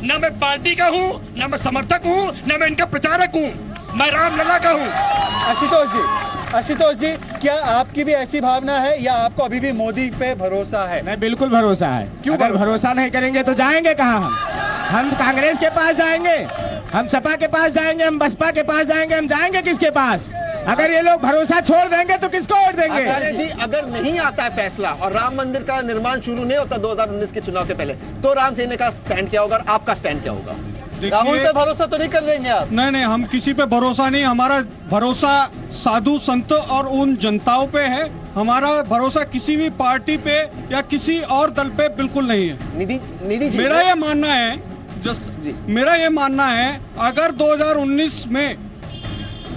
न मैं पार्टी का हूँ, न मैं समर्थक हूँ, न मैं इनका प्रचारक हूँ, मैं रामलला का हूँ। आशुतोष जी, क्या आपकी भी ऐसी भावना है या आपको अभी भी मोदी पे भरोसा है? मैं बिल्कुल भरोसा है। क्यों अगर भरोसा नहीं करेंगे तो जाएंगे कहाँ? हम कांग्रेस के पास जाएंगे, हम सपा के पास जाएंगे, हम बसपा के पास जाएंगे, हम जाएंगे किसके पास? अगर ये लोग भरोसा छोड़ देंगे तो किसको वोट देंगे? आचार्य जी, अगर नहीं आता है फैसला और राम मंदिर का निर्माण शुरू नहीं होता 2019 के चुनाव के पहले, तो राम सेना का स्टैंड क्या होगा और आपका स्टैंड क्या होगा? राहुल पे भरोसा तो नहीं कर देंगे आप? नहीं, हम किसी पे भरोसा नहीं, हमारा भरोसा साधु संत और उन जनताओं पे है। हमारा भरोसा किसी भी पार्टी पे या किसी और दल पे बिल्कुल नहीं है। निधि जी, मेरा ये मानना है अगर 2019 में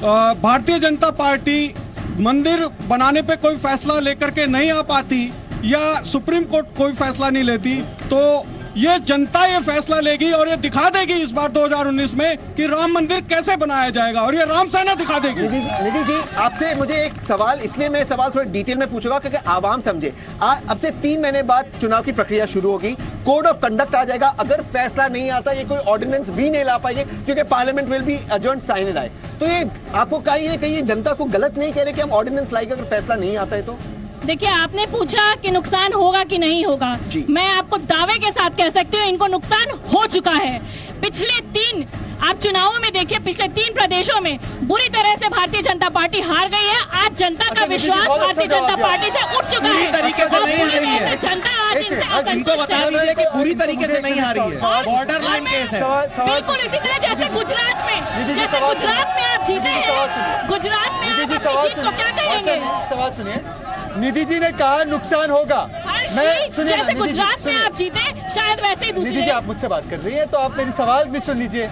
भारतीय जनता पार्टी मंदिर बनाने पे कोई फैसला लेकर के नहीं आ पाती या सुप्रीम कोर्ट कोई फैसला नहीं लेती, तो ये जनता ये फैसला लेगी और ये दिखा देगी इस बार 2019 में कि राम मंदिर कैसे बनाया जाएगा, और ये राम सेना दिखा देगी। निधि जी, आपसे मुझे एक सवाल, इसलिए मैं सवाल थोड़ा डिटेल में पूछूंगा क्योंकि आवाम समझे। अब से 3 महीने बाद चुनाव की प्रक्रिया शुरू होगी, कोड ऑफ कंडक्ट आ जाएगा। अगर फैसला नहीं आता, ये कोई ऑर्डिनेंस भी नहीं ला पाएंगे क्योंकि पार्लियामेंट विल बी अडजर्न्ड साइनेड आए, तो ये आपको कहीं ना कहीं जनता को गलत नहीं कह रहे कि हम ऑर्डिनेंस लाएंगे अगर फैसला नहीं आता है तो? देखिए, आपने पूछा कि नुकसान होगा कि नहीं होगा। मैं आपको दावे के साथ कह सकती हूँ इनको नुकसान हो चुका है। पिछले 3 आप चुनावों में देखिए, पिछले 3 प्रदेशों में बुरी तरह से भारतीय जनता पार्टी हार गई है। आज जनता का विश्वास भारतीय जनता पार्टी से उठ चुका है। तरीके से नहीं हारी है जनता, आज इनको बता दीजिए कि पूरी तरीके से नहीं हारी है, बॉर्डर लाइन केस है। बिल्कुल इसी तरह जैसे गुजरात में आप जीते हैं, गुजरात में आप अपनी जीत को क्या कहेंगे? सवाल सुनिए, निधि जी ने कहा नुकसान होगा। जैसे गुजरात में आप जीते, शायद वैसे ही दूसरे। निधि जी, आप मुझसे बात कर रही है तो आप मेरी सवाल भी सुन लीजिए।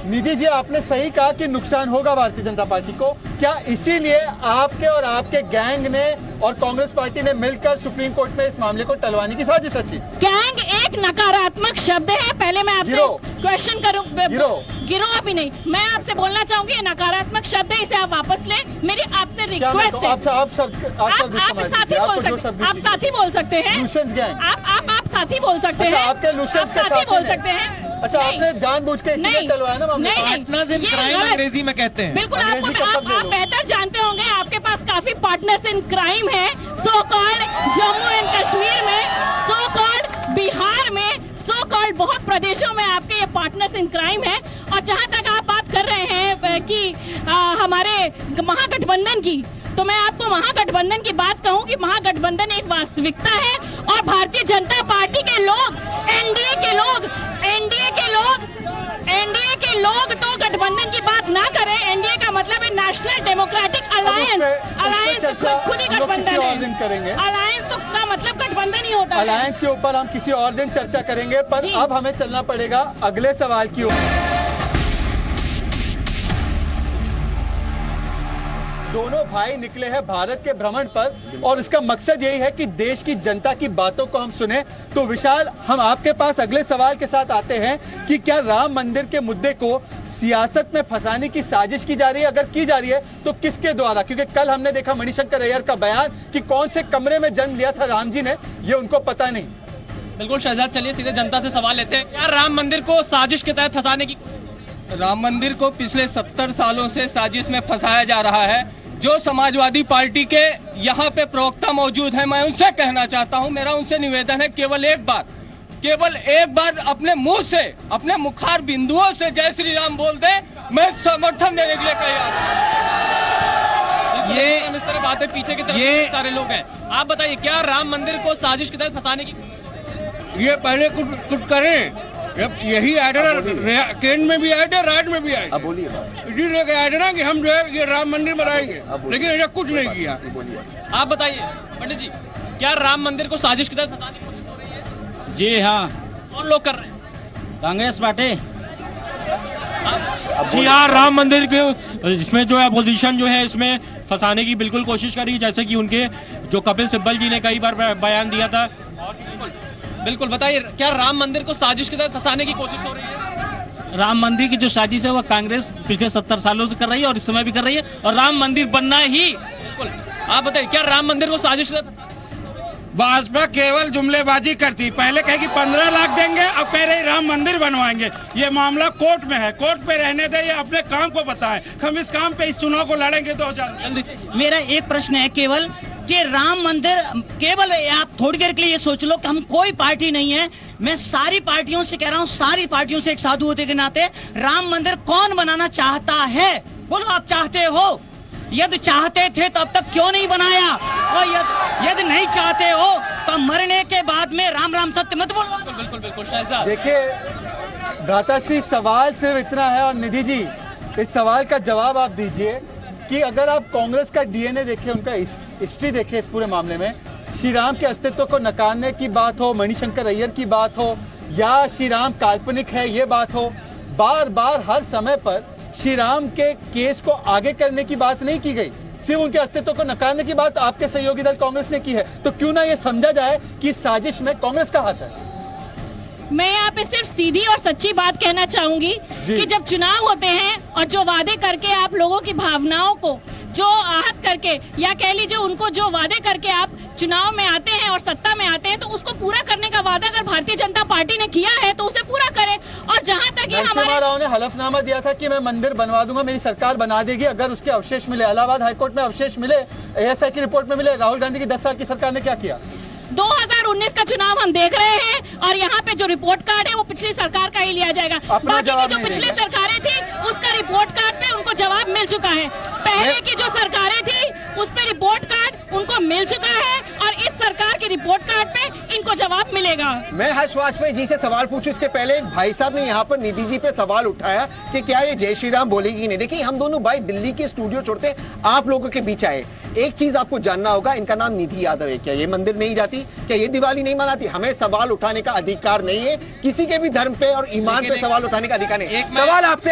निधि जी, आपने सही कहा कि नुकसान होगा भारतीय जनता पार्टी को। क्या इसीलिए आपके और आपके गैंग ने और कांग्रेस पार्टी ने मिलकर सुप्रीम कोर्ट में इस मामले को टलवाने की साजिश रची? गैंग एक नकारात्मक शब्द है। पहले मैं आपसे क्वेश्चन करूं, गिरोह भी नहीं, मैं आपसे बोलना चाहूंगी, ये नकारात्मक शब्द है, इसे आप वापस लें। मेरी आपसे रिक्वेस्ट है, आप साथी बोल सकते हैं, आप साथी बोल सकते हैं, आपके आप साथी बोल सकते हैं। अच्छा, आपने जानबूझ के इसीलिए टलवाया ना मामले? पार्टनर्स इन क्राइम अंग्रेजी में कहते हैं। बिल्कुल, आप बेहतर जानते होंगे, आपके पास काफी पार्टनर्स इन क्राइम है। So called Jammu and Kashmir में, सो कॉल्ड बिहार में, सो कॉल्ड बहुत प्रदेशों में आपके ये पार्टनर्स इन क्राइम है। और जहां तक आप बात कर रहे हैं कि हमारे महागठबंधन की, तो मैं आपको महागठबंधन की बात कहूं कि महागठबंधन एक वास्तविकता है और भारतीय जनता पार्टी के लोग, एनडीए के लोग तो गठबंधन की बात ना करें। एनडीए का मतलब है नेशनल डेमोक्रेटिक अलायंस खुद ही गठबंधन है। अलायंस तो का मतलब गठबंधन ही होता है। अलायंस के ऊपर हम किसी और दिन चर्चा करेंगे, पर अब हमें चलना पड़ेगा अगले सवाल की ओर। दोनों भाई निकले हैं भारत के भ्रमण पर और इसका मकसद यही है कि देश की जनता की बातों को हम सुने। तो विशाल, हम आपके पास अगले सवाल के साथ आते हैं कि क्या राम मंदिर के मुद्दे को सियासत में फंसाने की साजिश की जा रही है? अगर की जा रही है तो किसके द्वारा? क्योंकि कल हमने देखा मणिशंकर अय्यर का बयान कि कौन से कमरे में जन्म लिया था राम जी ने, ये उनको पता नहीं। बिल्कुल शहजाद, चलिए सीधे जनता से सवाल लेते हैं। क्या राम मंदिर को साजिश के तहत फंसाने की? राम मंदिर को पिछले 70 सालों से साजिश में फंसाया जा रहा है। जो समाजवादी पार्टी के यहाँ पे प्रवक्ता मौजूद हैं, मैं उनसे कहना चाहता हूँ, मेरा उनसे निवेदन है, केवल एक बार अपने मुंह से, अपने मुखार बिंदुओं से जय श्री राम बोल दे, मैं समर्थन देने के लिए तैयार हूं। ये इस तरह बातें पीछे की तरफ सारे लोग हैं। आप बताइए, क्या राम मंदिर को साजिश के तहत फंसाने की? ये पहले कुछ करें। यही आर्डर केंद्र में भी आए थे, राज्य में भी आए। अब बोलिए, इसी लेके आए थे ना कि हम जो है ये राम मंदिर बनाएंगे, लेकिन ऐसा कुछ नहीं किया। आप बताइए पंडित जी, क्या राम मंदिर को साजिश के तहत फंसाने की कोशिश हो रही है? जी हाँ। कौन लोग कर रहे हैं? कांग्रेस पार्टी। जी हाँ, राम मंदिर के इसमें जो है अपोजिशन जो है इसमें फंसाने की बिल्कुल कोशिश करी, जैसे कि उनके जो कपिल सिब्बल जी ने कई बार बयान दिया था। बिल्कुल बताइए, क्या राम मंदिर को साजिश के तहत फंसाने की कोशिश हो रही है? राम मंदिर की जो साजिश है वो कांग्रेस पिछले 70 सालों से कर रही है और इस समय भी कर रही है, और राम मंदिर बनना ही। बिल्कुल, आप बताइए, क्या राम मंदिर को साजिश? भाजपा केवल जुमलेबाजी करती, पहले कहेगी 15 लाख देंगे, अब कह रही राम मंदिर बनवाएंगे। ये मामला कोर्ट में है, कोर्ट पे रहने दे, ये अपने काम को बताएं। हम इस काम पे, इस चुनाव को लड़ेंगे 2000। मेरा एक प्रश्न है केवल कि राम मंदिर, केवल आप थोड़ी देर के लिए ये सोच लो कि हम कोई पार्टी नहीं है, मैं सारी पार्टियों से कह रहा हूँ, सारी पार्टियों से एक साधु होते के नाते, राम मंदिर कौन बनाना चाहता है? बोलो, आप चाहते हो? यदि चाहते थे तो अब तक क्यों नहीं बनाया? और यदि नहीं चाहते हो तो मरने के बाद में राम राम सत्य मत बोलो। बिल्कुल बिल्कुल शहजाद। देखिए भ्राताश्री, सवाल सिर्फ इतना है, और निधि जी इस सवाल का जवाब आप दीजिए कि अगर आप कांग्रेस का डीएनए देखें, उनका हिस्ट्री देखें इस पूरे मामले में, श्री राम के अस्तित्व को नकारने की बात हो, मणिशंकर अय्यर की बात हो, या श्री राम काल्पनिक है ये बात हो, बार बार हर समय पर श्री राम के केस को आगे करने की बात नहीं की गई, सिर्फ उनके अस्तित्व को नकारने की बात आपके सहयोगी दल कांग्रेस ने की है। तो क्यों ना ये समझा जाए कि साजिश में कांग्रेस का हाथ है? मैं यहाँ पे सिर्फ सीधी और सच्ची बात कहना चाहूंगी कि जब चुनाव होते हैं और जो वादे करके आप लोगों की भावनाओं को जो आहत करके, या कह लीजिए उनको जो वादे करके आप चुनाव में आते हैं और सत्ता में आते हैं, तो उसको पूरा करने का वादा अगर भारतीय जनता पार्टी ने किया है तो उसे पूरा करें। और जहां तक ये नरसिम्हा राव ने हलफनामा दिया था कि मैं मंदिर बनवा दूंगा, मेरी सरकार बना देगी अगर उसके अवशेष मिले, इलाहाबाद हाईकोर्ट में अवशेष मिले, एएसआई की रिपोर्ट में मिले। राहुल गांधी की 10 साल की सरकार ने क्या किया? 2019 का चुनाव हम देख रहे हैं और यहाँ पे जो रिपोर्ट कार्ड है वो पिछली सरकार का ही लिया जाएगा। बाकी की जो पिछली सरकारें थी उसका रिपोर्ट कार्ड पे उनको जवाब मिल चुका है। पहले की जो सरकारें थी उस पे रिपोर्ट कार्ड उनको मिल चुका है और इस सरकार के रिपोर्ट कार्ड पे इनको जवाब मिलेगा। मैं हर्ष वाजपेयी जी से सवाल पूछूं इसके पहले भाई साहब ने यहाँ पर निधि जी पे सवाल उठाया कि क्या ये जय श्री राम बोलेगी कि नहीं। देखिए, हम दोनों भाई दिल्ली के स्टूडियो छोड़ते आप लोगों के बीच आए। एक चीज आपको जानना होगा, इनका नाम निधि यादव है। क्या ये मंदिर नहीं जाती? क्या ये दिवाली नहीं मनाती? हमें सवाल उठाने का अधिकार नहीं है, किसी के भी धर्म पे और ईमान पे सवाल उठाने का अधिकार नहीं।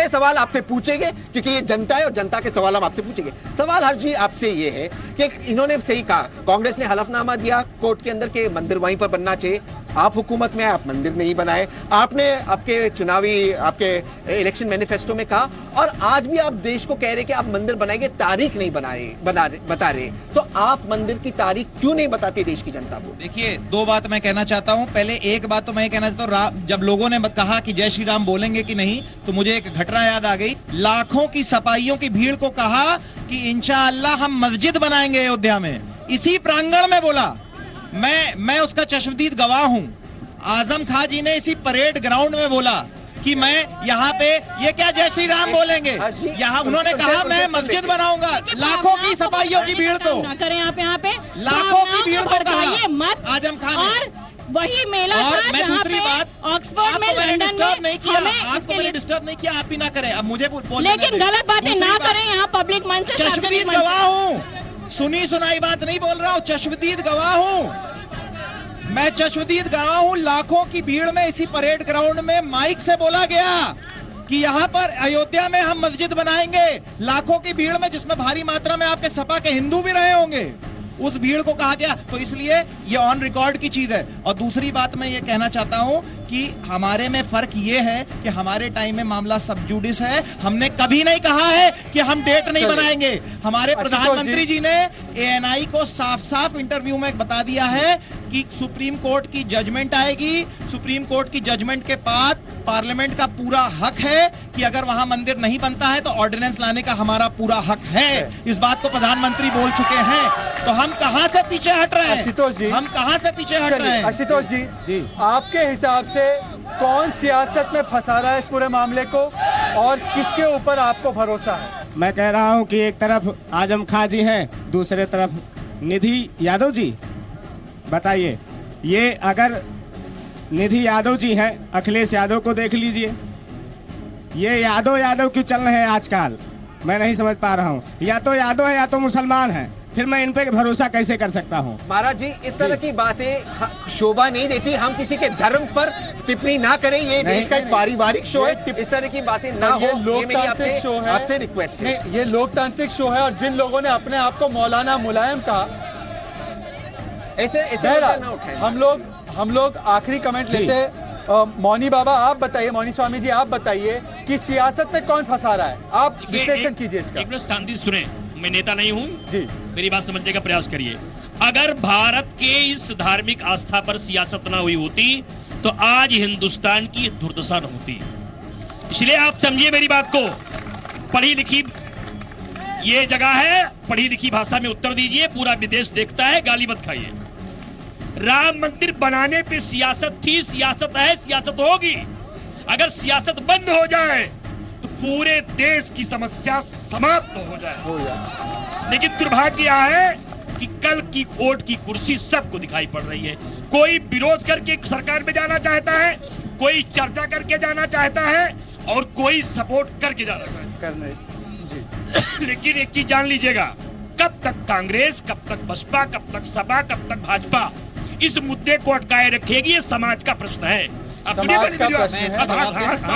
सवाल आपसे पूछेंगे क्योंकि ये जनता है और जनता के सवाल हम आपसे पूछेंगे। सवाल हर्ष जी आपसे ये है कि इन्होंने सही कहा, कांग्रेस ने हलफनामा दिया, कोर्ट कोर्ट के अंदर के मंदिर वहीं पर बनना चाहिए। आप हुकूमत में आए, आप मंदिर नहीं बनाए, आपने आपके चुनावी आपके इलेक्शन मैनिफेस्टो में कहा, और आज भी आप देश को कह रहे कि आप मंदिर बनाएंगे, तारीख नहीं बता रहे। तो आप मंदिर की तारीख क्यों नहीं बताते देश की जनता को? देखिए, दो बात मैं कहना चाहता हूं। पहले एक बात तो मैं कहना चाहता हूं, जब लोगों ने कहा कि जय श्री राम बोलेंगे कि नहीं, तो मुझे एक घटना याद आ गई। लाखों की सपाइयों की भीड़ को कहा कि इंशाअल्लाह हम मस्जिद बनाएंगे अयोध्या में, इसी प्रांगण में बोला। मैं उसका चश्मदीद गवाह हूं। आजम खां जी ने इसी परेड ग्राउंड में बोला कि मैं यहाँ पे, ये क्या जय श्री राम बोलेंगे, यहाँ उन्होंने कहा मैं मस्जिद बनाऊंगा। लाखों की सपाइयों की भीड़ को करें आप यहाँ पे, लाखों की भीड़ को कहा आजम खान और वही मेला और था मैं जहाँ दूसरी पे बात, ऑक्सफोर्ड में, मैंने लंदन डिस्टर्ब नहीं किया, में आपको मैंने डिस्टर्ब नहीं किया, आप भी ना करें। अब मुझे लेकिन गलत बातें ना करें यहाँ पब्लिक मंच से। चश्मदीद गवाह हूँ, सुनी सुनाई बात नहीं बोल रहा हूँ, चश्मदीद गवाह हूँ मैं, चश्मदीद गवाह हूँ। लाखों की भीड़ में इसी परेड ग्राउंड में माइक से बोला गया कि यहाँ पर अयोध्या में हम मस्जिद बनाएंगे। लाखों की भीड़ में, जिसमें भारी मात्रा में आपके सपा के हिंदू भी रहे होंगे, उस भीड़ को कहा गया। तो इसलिए ये ऑन रिकॉर्ड की चीज है। और दूसरी बात मैं ये कहना चाहता हूँ कि हमारे में फर्क ये है कि हमारे टाइम में मामला सब जुडिस है। हमने कभी नहीं कहा है कि हम डेट नहीं बनाएंगे। हमारे प्रधानमंत्री जी ने ANI को साफ साफ इंटरव्यू में बता दिया है कि सुप्रीम कोर्ट की जजमेंट आएगी, सुप्रीम कोर्ट की जजमेंट के बाद पार्लियामेंट का पूरा हक है कि अगर वहां मंदिर नहीं बनता है तो ऑर्डिनेंस लाने का हमारा पूरा हक है। इस बात को प्रधानमंत्री बोल चुके हैं। तो हम कहां से पीछे हट रहे हैं? आशुतोष जी, हम कहां से पीछे हट रहे हैं? आशुतोष जी, आपके हिसाब से कौन सियासत में फंसा रहा है इस पूरे मामले को, और किसके ऊपर आपको भरोसा है? मैं कह रहा हूं कि एक तरफ आजम खां जी हैं, दूसरे तरफ निधि यादव जी। बताइए, ये अगर निधि यादव जी हैं, अखिलेश यादव को देख लीजिए, ये यादव क्यों चल रहे हैं आजकल, मैं नहीं समझ पा रहा हूँ। या तो यादव है या तो मुसलमान है, फिर मैं इन पे भरोसा कैसे कर सकता हूँ? महाराज जी, इस तरह की बातें शोभा नहीं देती। हम किसी के धर्म पर टिप्पणी ना करें, ये देश का एक पारिवारिक शो है, इस तरह की बातें ना हो, ये मेरी आपसे रिक्वेस्ट है। ये लोकतांत्रिक शो है, और जिन लोगों ने अपने आप को मौलाना मुलायम कहा, ऐसे ना उठाएं। हम लोग आखिरी कमेंट लेते हैं। मौनी बाबा आप बताइए, मौनी स्वामी जी आप बताइए कि सियासत में कौन फंसा रहा है, आप विश्लेषण कीजिए इसका। एक मिनट शांति सुने, मैं नेता नहीं हूँ जी, मेरी बात समझने का प्रयास करिए। अगर भारत के इस धार्मिक आस्था पर सियासत ना हुई होती तो आज हिंदुस्तान की दुर्दशा न होती। इसलिए आप समझिए मेरी बात को, पढ़ी लिखी ये जगह है, पढ़ी लिखी भाषा में उत्तर दीजिए। पूरा विदेश देखता है, गाली मत खाइए। राम मंदिर बनाने पे सियासत थी, सियासत है, सियासत होगी। अगर सियासत बंद हो जाए तो पूरे देश की समस्या समाप्त हो जाए। लेकिन दुर्भाग्य यह है कि कल की वोट की कुर्सी सबको दिखाई पड़ रही है। कोई विरोध करके सरकार में जाना चाहता है, कोई चर्चा करके जाना चाहता है, और कोई सपोर्ट करके जाना चाहता है। लेकिन एक चीज जान लीजिएगा, कब तक कांग्रेस, कब तक बसपा, कब तक सपा, कब तक भाजपा इस मुद्दे को अटकाए रखेगी, ये समाज का प्रश्न है। समाज का प्रश्न है।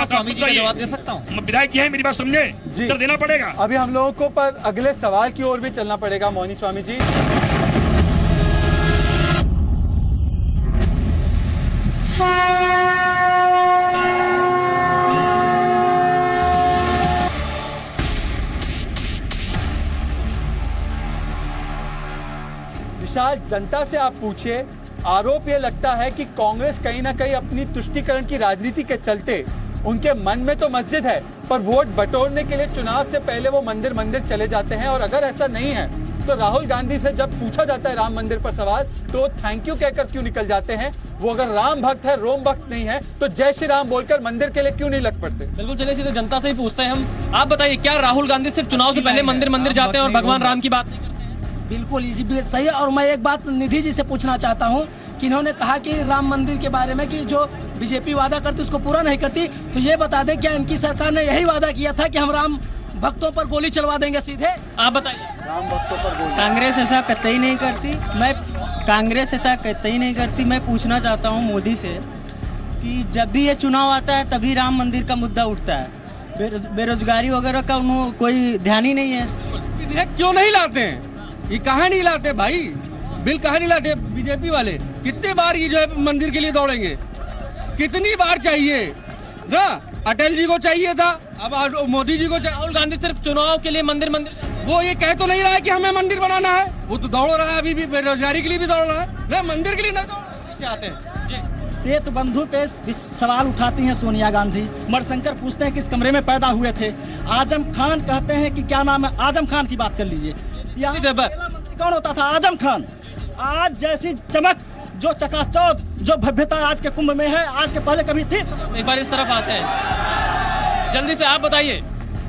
स्वामी जी का जवाब दे सकता हूँ, विधायक जी है, मेरी बात समझे, उत्तर देना पड़ेगा। अभी हम लोगों को पर अगले सवाल की ओर भी चलना पड़ेगा। मौनी स्वामी जी, विशाल, जनता से आप पूछिए। आरोप ये लगता है कि कांग्रेस कहीं ना कहीं अपनी तुष्टीकरण की राजनीति के चलते, उनके मन में तो मस्जिद है, पर वोट बटोरने के लिए चुनाव से पहले वो मंदिर चले जाते हैं। और अगर ऐसा नहीं है तो राहुल गांधी से जब पूछा जाता है राम मंदिर पर सवाल, तो थैंक यू कहकर क्यों निकल जाते हैं? वो अगर राम भक्त है, रोम भक्त नहीं है, तो जय श्री राम बोलकर मंदिर के लिए क्यों नहीं लग पड़ते? बिल्कुल, चलिए सीधे जनता से ही पूछते हैं हम। आप बताइए, क्या राहुल गांधी सिर्फ चुनाव से पहले मंदिर जाते हैं और भगवान राम की बात नहीं करते? बिल्कुल सही है। और मैं एक बात निधि जी से पूछना चाहता हूँ कि इन्होंने कहा कि राम मंदिर के बारे में कि जो बीजेपी वादा करती उसको पूरा नहीं करती, तो ये बता दें क्या इनकी सरकार ने यही वादा किया था कि हम राम भक्तों पर गोली चलवा देंगे सीधे? आप बताइए। राम भक्तों पर गोली? कांग्रेस ऐसा कतई नहीं करती। कांग्रेस ऐसा कतई नहीं करती। मैं पूछना चाहता हूँ मोदी से कि जब भी ये चुनाव आता है तभी राम मंदिर का मुद्दा उठता है, बेरोजगारी वगैरह का उन्होंने कोई ध्यान ही नहीं है। विधेयक क्यों नहीं लाते हैं? ये कहाँ नहीं लाते भाई? बिल कहाँ नहीं लाते बीजेपी वाले? कितने बार ये जो है मंदिर के लिए दौड़ेंगे? कितनी बार चाहिए ना? अटल जी को चाहिए था, अब मोदी जी को चाहिए। राहुल गांधी सिर्फ चुनाव के लिए मंदिर वो ये कह तो नहीं रहा है कि हमें मंदिर बनाना है, वो तो दौड़ रहा है, अभी भी बेरोजगारी के लिए भी दौड़ रहा है ना, मंदिर के लिए ना दौड़ चाहते हैं। सेतु बंधु पे सवाल उठाती हैं सोनिया गांधी। मणिशंकर पूछते हैं किस कमरे में पैदा हुए थे। आजम खान कहते हैं कि क्या नाम है, आजम खान की बात कर लीजिए, कौन होता था? आजम खान। आज जैसी चमक, जो चकाचौंध, जो भव्यता आज के कुंभ में है, आज के पहले कभी थी? एक बार इस तरफ आते हैं, जल्दी से आप बताइए,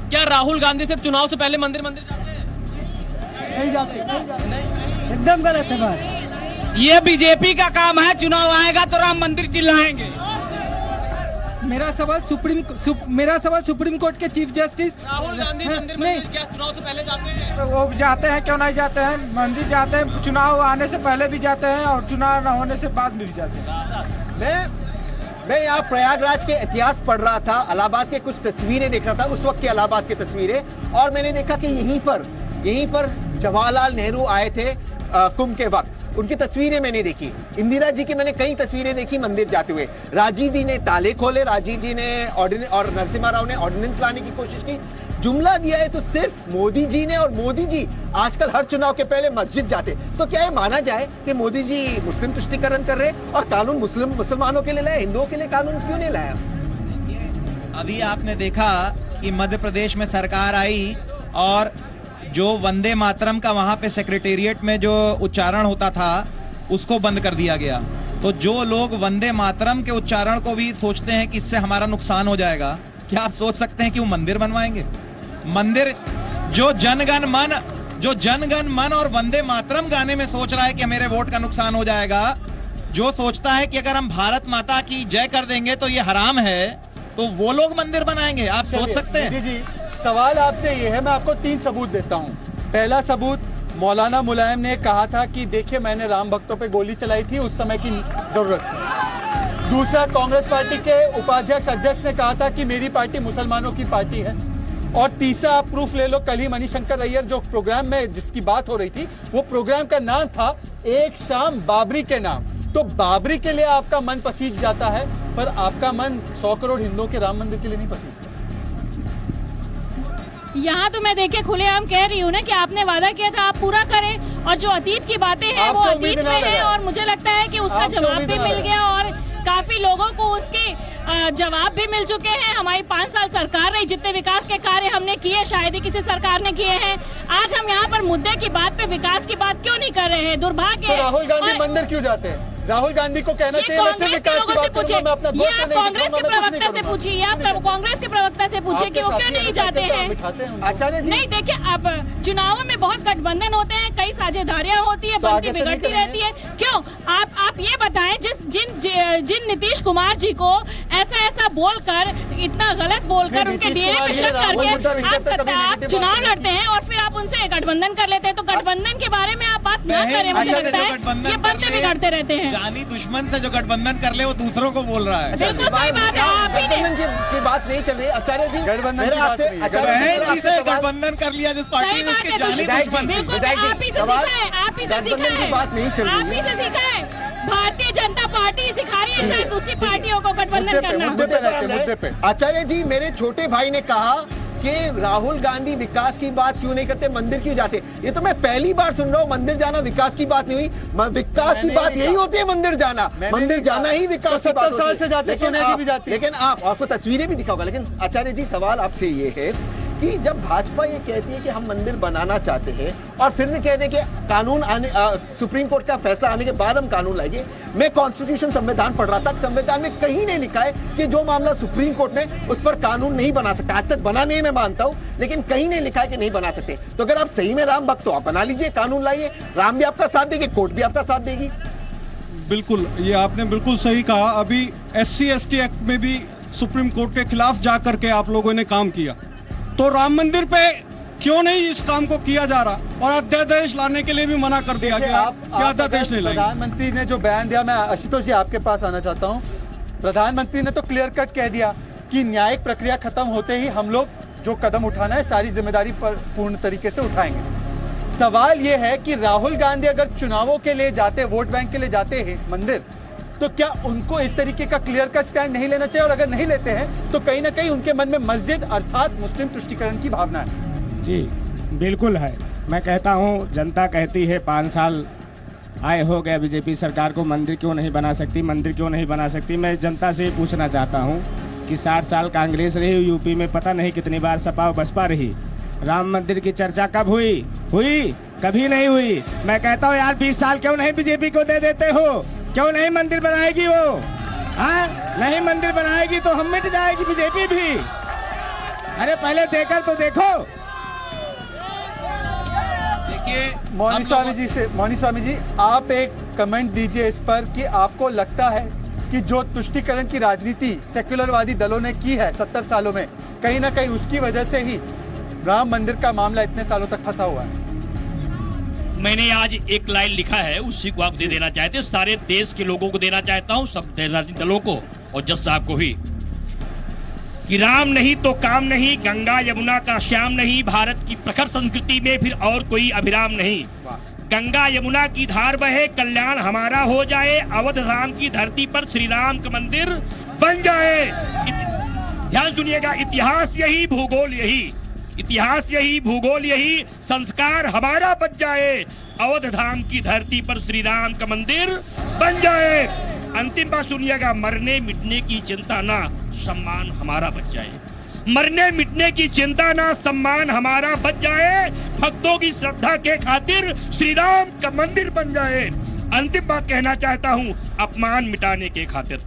क्या राहुल गांधी सिर्फ चुनाव से पहले मंदिर जाते हैं? नहीं जाते, एकदम गलत है बात। ये बीजेपी का काम है, चुनाव आएगा तो राम मंदिर चिल्लाएंगे। मेरा सवाल सुप्रीम कोर्ट के चीफ जस्टिस राहुल गांधी मंदिर क्या चुनाव से पहले जाते हैं? वो जाते हैं, क्यों नहीं जाते हैं? मंदिर जाते हैं, चुनाव आने से पहले भी जाते हैं और चुनाव न होने से बाद में भी जाते हैं। मैं यहाँ प्रयागराज के इतिहास पढ़ रहा था, इलाहाबाद के कुछ तस्वीरें देख रहा था, उस वक्त के इलाहाबाद की तस्वीरें, और मैंने देखा कि यहीं पर जवाहरलाल नेहरू आए थे कुंभ के वक्त। उनकी तस्वीरें मैंने देखी, इंदिरा जी की मैंने कई तस्वीरें देखी मंदिर जाते हुए। राजीव जी ने ताले खोले, राजीव जी ने और नरसिम्हा राव ने ऑर्डिनेंस लाने की कोशिश की। जुमला दिया है तो सिर्फ मोदी जी ने, और मोदी जी आजकल हर चुनाव के पहले मस्जिद जाते। तो क्या ये माना जाए कि मोदी जी मुस्लिम तुष्टीकरण कर रहे और कानून मुसलमानों के लिए लाया, हिंदुओं के लिए कानून क्यों नहीं लाया? अभी आपने देखा कि मध्य प्रदेश में सरकार आई और जो वंदे मातरम का वहां पे सेक्रेटेरिएट में जो उच्चारण होता था उसको बंद कर दिया गया। तो जो लोग वंदे मातरम के उच्चारण को भी सोचते हैं कि इससे हमारा नुकसान हो जाएगा, क्या आप सोच सकते हैं कि वो मंदिर बनवाएंगे? मंदिर जो जनगण मन और वंदे मातरम गाने में सोच रहा है कि मेरे वोट का नुकसान हो जाएगा, जो सोचता है कि अगर हम भारत माता की जय कर देंगे तो ये हराम है, तो वो लोग मंदिर बनाएंगे। आप सोच सकते हैं? जी, सवाल आपसे ये है, मैं आपको 3 सबूत देता हूँ। पहला सबूत, मौलाना मुलायम ने कहा था कि देखिए मैंने राम भक्तों पे गोली चलाई थी, उस समय की जरूरत थी। दूसरा, कांग्रेस पार्टी के अध्यक्ष ने कहा था कि मेरी पार्टी मुसलमानों की पार्टी है। और तीसरा, आप प्रूफ ले लो, कल ही मणिशंकर अय्यर जो प्रोग्राम में जिसकी बात हो रही थी, वो प्रोग्राम का नाम था एक शाम बाबरी के नाम। तो बाबरी के लिए आपका मन पसीज जाता है, पर आपका मन 100 करोड़ हिंदुओं के राम मंदिर के लिए नहीं पसीजता। यहाँ तो मैं देखिए खुलेआम कह रही हूँ ना कि आपने वादा किया था आप पूरा करें, और जो अतीत की बातें हैं वो अतीत में है, और मुझे लगता है कि उसका जवाब भी मिल गया और काफी लोगों को उसके जवाब भी मिल चुके हैं। हमारी 5 साल सरकार रही, जितने विकास के कार्य हमने किए शायद ही किसी सरकार ने किए हैं। आज हम यहाँ पर मुद्दे की बात पे, विकास की बात क्यों नहीं कर रहे हैं? दुर्भाग्य है। राहुल गांधी मंदिर क्यों जाते हैं? राहुल गांधी को कहना चाहिए मैं सिर्फ विकास की बात करूंगा, मैं अपना दोस्त नहीं कांग्रेस के प्रवक्ता से पूछिए, आप कांग्रेस के प्रवक्ता से पूछिए कि वो क्यों नहीं जाते हैं। आचार्य जी, नहीं देखिए, अब चुनावों में बहुत गठबंधन होते हैं, कई साझेदारियां होती है, बनती बिगड़ती रहती है। क्यों आप ये बताएं, जिन नीतीश कुमार जी को ऐसा बोलकर, इतना गलत बोलकर, उनके डीएनए पे शक करके आप चुनाव लड़ते हैं और फिर आप उनसे गठबंधन कर लेते हैं। तो गठबंधन के बारे में आप बात न करें, मुझे लगता है ये बनते बिगड़ते रहते हैं। जानी दुश्मन से जो गठबंधन कर ले वो दूसरों को बोल रहा है। गठबंधन की बात नहीं चल रही। आचार्य जी, गठबंधन से गठबंधन कर लिया जिस पार्टी ने, उसके जानी दुश्मन। गठबंधन की बात नहीं चल रही है। भारतीय जनता पार्टी सिखा रही है शायद दूसरी पार्टियों को गठबंधन करना। मुद्दे पे आचार्य जी, मेरे छोटे भाई ने कहा कि राहुल गांधी विकास की बात क्यों नहीं करते, मंदिर क्यों जाते? ये तो मैं पहली बार सुन रहा हूँ। मंदिर जाना विकास की बात नहीं हुई। विकास की बात यही होती है, मंदिर जाना ही विकास की बात होती है। से जाते, सोनिया जी भी जाती है। लेकिन आपको तस्वीरें भी दिखाऊंगा। लेकिन आचार्य जी, सवाल आपसे ये है कि जब भाजपा ये कहती है कि हम मंदिर बनाना चाहते हैं और फिर भी कहते हैं कि कानून सुप्रीम कोर्ट का फैसला आने के बाद हम कानून लाएंगे। मैं कॉन्स्टिट्यूशन, संविधान पढ़ रहा था, संविधान में कहीं नहीं लिखा है कि जो मामला सुप्रीम कोर्ट ने उस पर कानून नहीं बना सकता। आज तक बना नहीं, मैं मानता हूं, लेकिन कहीं नहीं लिखा है कि नहीं बना सकते। तो अगर आप सही में राम भक्त हो, आप बना लीजिए, कानून लाइए, राम भी आपका साथ देंगे, कोर्ट भी आपका साथ देगी। बिल्कुल, ये आपने बिल्कुल सही कहा। अभी SC ST एक्ट में भी सुप्रीम कोर्ट के खिलाफ जा करके आप लोगों ने काम किया, तो राम मंदिर पे क्यों नहीं इस काम को किया जा रहा? और अध्यादेश लाने के लिए भी मना कर दिया गया। क्या अध्यादेश नहीं लाएंगे? प्रधानमंत्री ने जो बयान दिया, मैं आशुतोष जी आपके पास आना चाहता हूँ। प्रधानमंत्री ने तो क्लियर कट कह दिया कि न्यायिक प्रक्रिया खत्म होते ही हम लोग जो कदम उठाना है सारी जिम्मेदारी पर पूर्ण तरीके से उठाएंगे। सवाल यह है कि राहुल गांधी अगर चुनावों के लिए जाते, वोट बैंक के लिए जाते हैं मंदिर, तो क्या उनको इस तरीके का क्लियर कट स्टैंड नहीं लेना चाहिए? और अगर नहीं लेते हैं तो कहीं ना कहीं उनके मन में मस्जिद अर्थात मुस्लिम तुष्टीकरण की भावना है। जी बिल्कुल है। मैं कहता हूँ, जनता कहती है 5 साल आए हो गया बीजेपी सरकार को, मंदिर क्यों नहीं बना सकती, मंदिर क्यों नहीं बना सकती। मैं जनता से पूछना चाहता हूँ कि 60 साल कांग्रेस रही, यूपी में पता नहीं कितनी बार सपा बसपा रही, राम मंदिर की चर्चा कब हुई? कभी नहीं हुई। मैं कहता हूँ यार 20 साल क्यों नहीं बीजेपी को दे देते हो? क्यों नहीं मंदिर बनाएगी वो? हाँ, नहीं मंदिर बनाएगी तो हम मिट जाएगी बीजेपी भी। अरे पहले देकर तो देखो। मौनी स्वामी जी आप एक कमेंट दीजिए इस पर कि आपको लगता है कि जो तुष्टीकरण की राजनीति सेक्युलरवादी दलों ने की है 70 सालों में, कहीं ना कहीं उसकी वजह से ही राम मंदिर का मामला इतने सालों तक फंसा हुआ है? मैंने आज एक लाइन लिखा है, उसी को आप दे देना चाहते, सारे देश के लोगों को देना चाहता हूँ, सब राजनीतिक दलों को और जज साहब को ही, कि राम नहीं तो काम नहीं, गंगा यमुना का श्याम नहीं, भारत की प्रखर संस्कृति में फिर और कोई अभिराम नहीं। गंगा यमुना की धार बहे, कल्याण हमारा हो जाए, अवध राम की धरती पर श्री राम का मंदिर बन जाए। ध्यान सुनिएगा, इतिहास यही, भूगोल यही, इतिहास यही, भूगोल यही, संस्कार हमारा बच जाए, अवध धाम की धरती पर श्री राम का मंदिर बन जाए। अंतिम बात सुनिएगा, मरने मिटने की चिंता ना, सम्मान हमारा बच जाए। मरने मिटने की चिंता ना, सम्मान हमारा बच जाए, भक्तों की श्रद्धा के खातिर श्री राम का मंदिर बन जाए। अंतिम बात कहना चाहता हूँ, अपमान मिटाने के खातिर,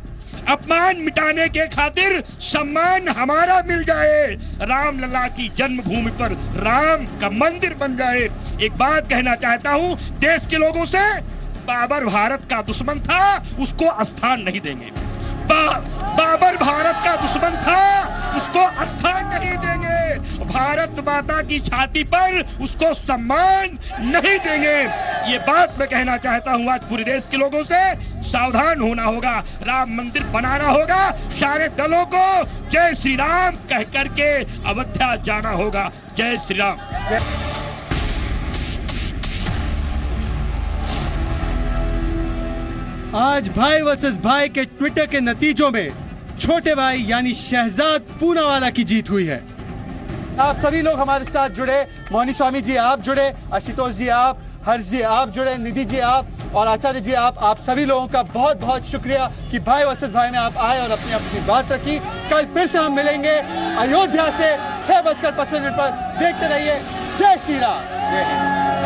अपमान मिटाने के खातिर सम्मान हमारा मिल जाए, राम लला की जन्मभूमि पर राम का मंदिर बन जाए। एक बात कहना चाहता हूँ देश के लोगों से, बाबर भारत का दुश्मन था, उसको स्थान नहीं देंगे। बाबर भारत का दुश्मन था, उसको स्थान नहीं देंगे। भारत माता की छाती पर उसको सम्मान नहीं देंगे। ये बात मैं कहना चाहता हूँ आज पूरे देश के लोगों से, सावधान होना होगा, राम मंदिर बनाना होगा, सारे दलों को जय श्री राम कह करके अयोध्या जाना होगा। जय श्री राम। आज भाई वर्सेस भाई के ट्विटर के नतीजों में छोटे भाई यानी शहजाद पूनावाला की जीत हुई है। आप सभी लोग हमारे साथ जुड़े, मौनी स्वामी जी आप जुड़े, आशुतोष जी आप, हर्ष जी आप जुड़े, निधि जी आप और आचार्य जी आप सभी लोगों का बहुत बहुत शुक्रिया कि भाई वर्सेस भाई में आप आए और अपनी बात रखी। कल फिर से हम मिलेंगे अयोध्या से 6:55 पर। देखते रहिए। जय श्री राम।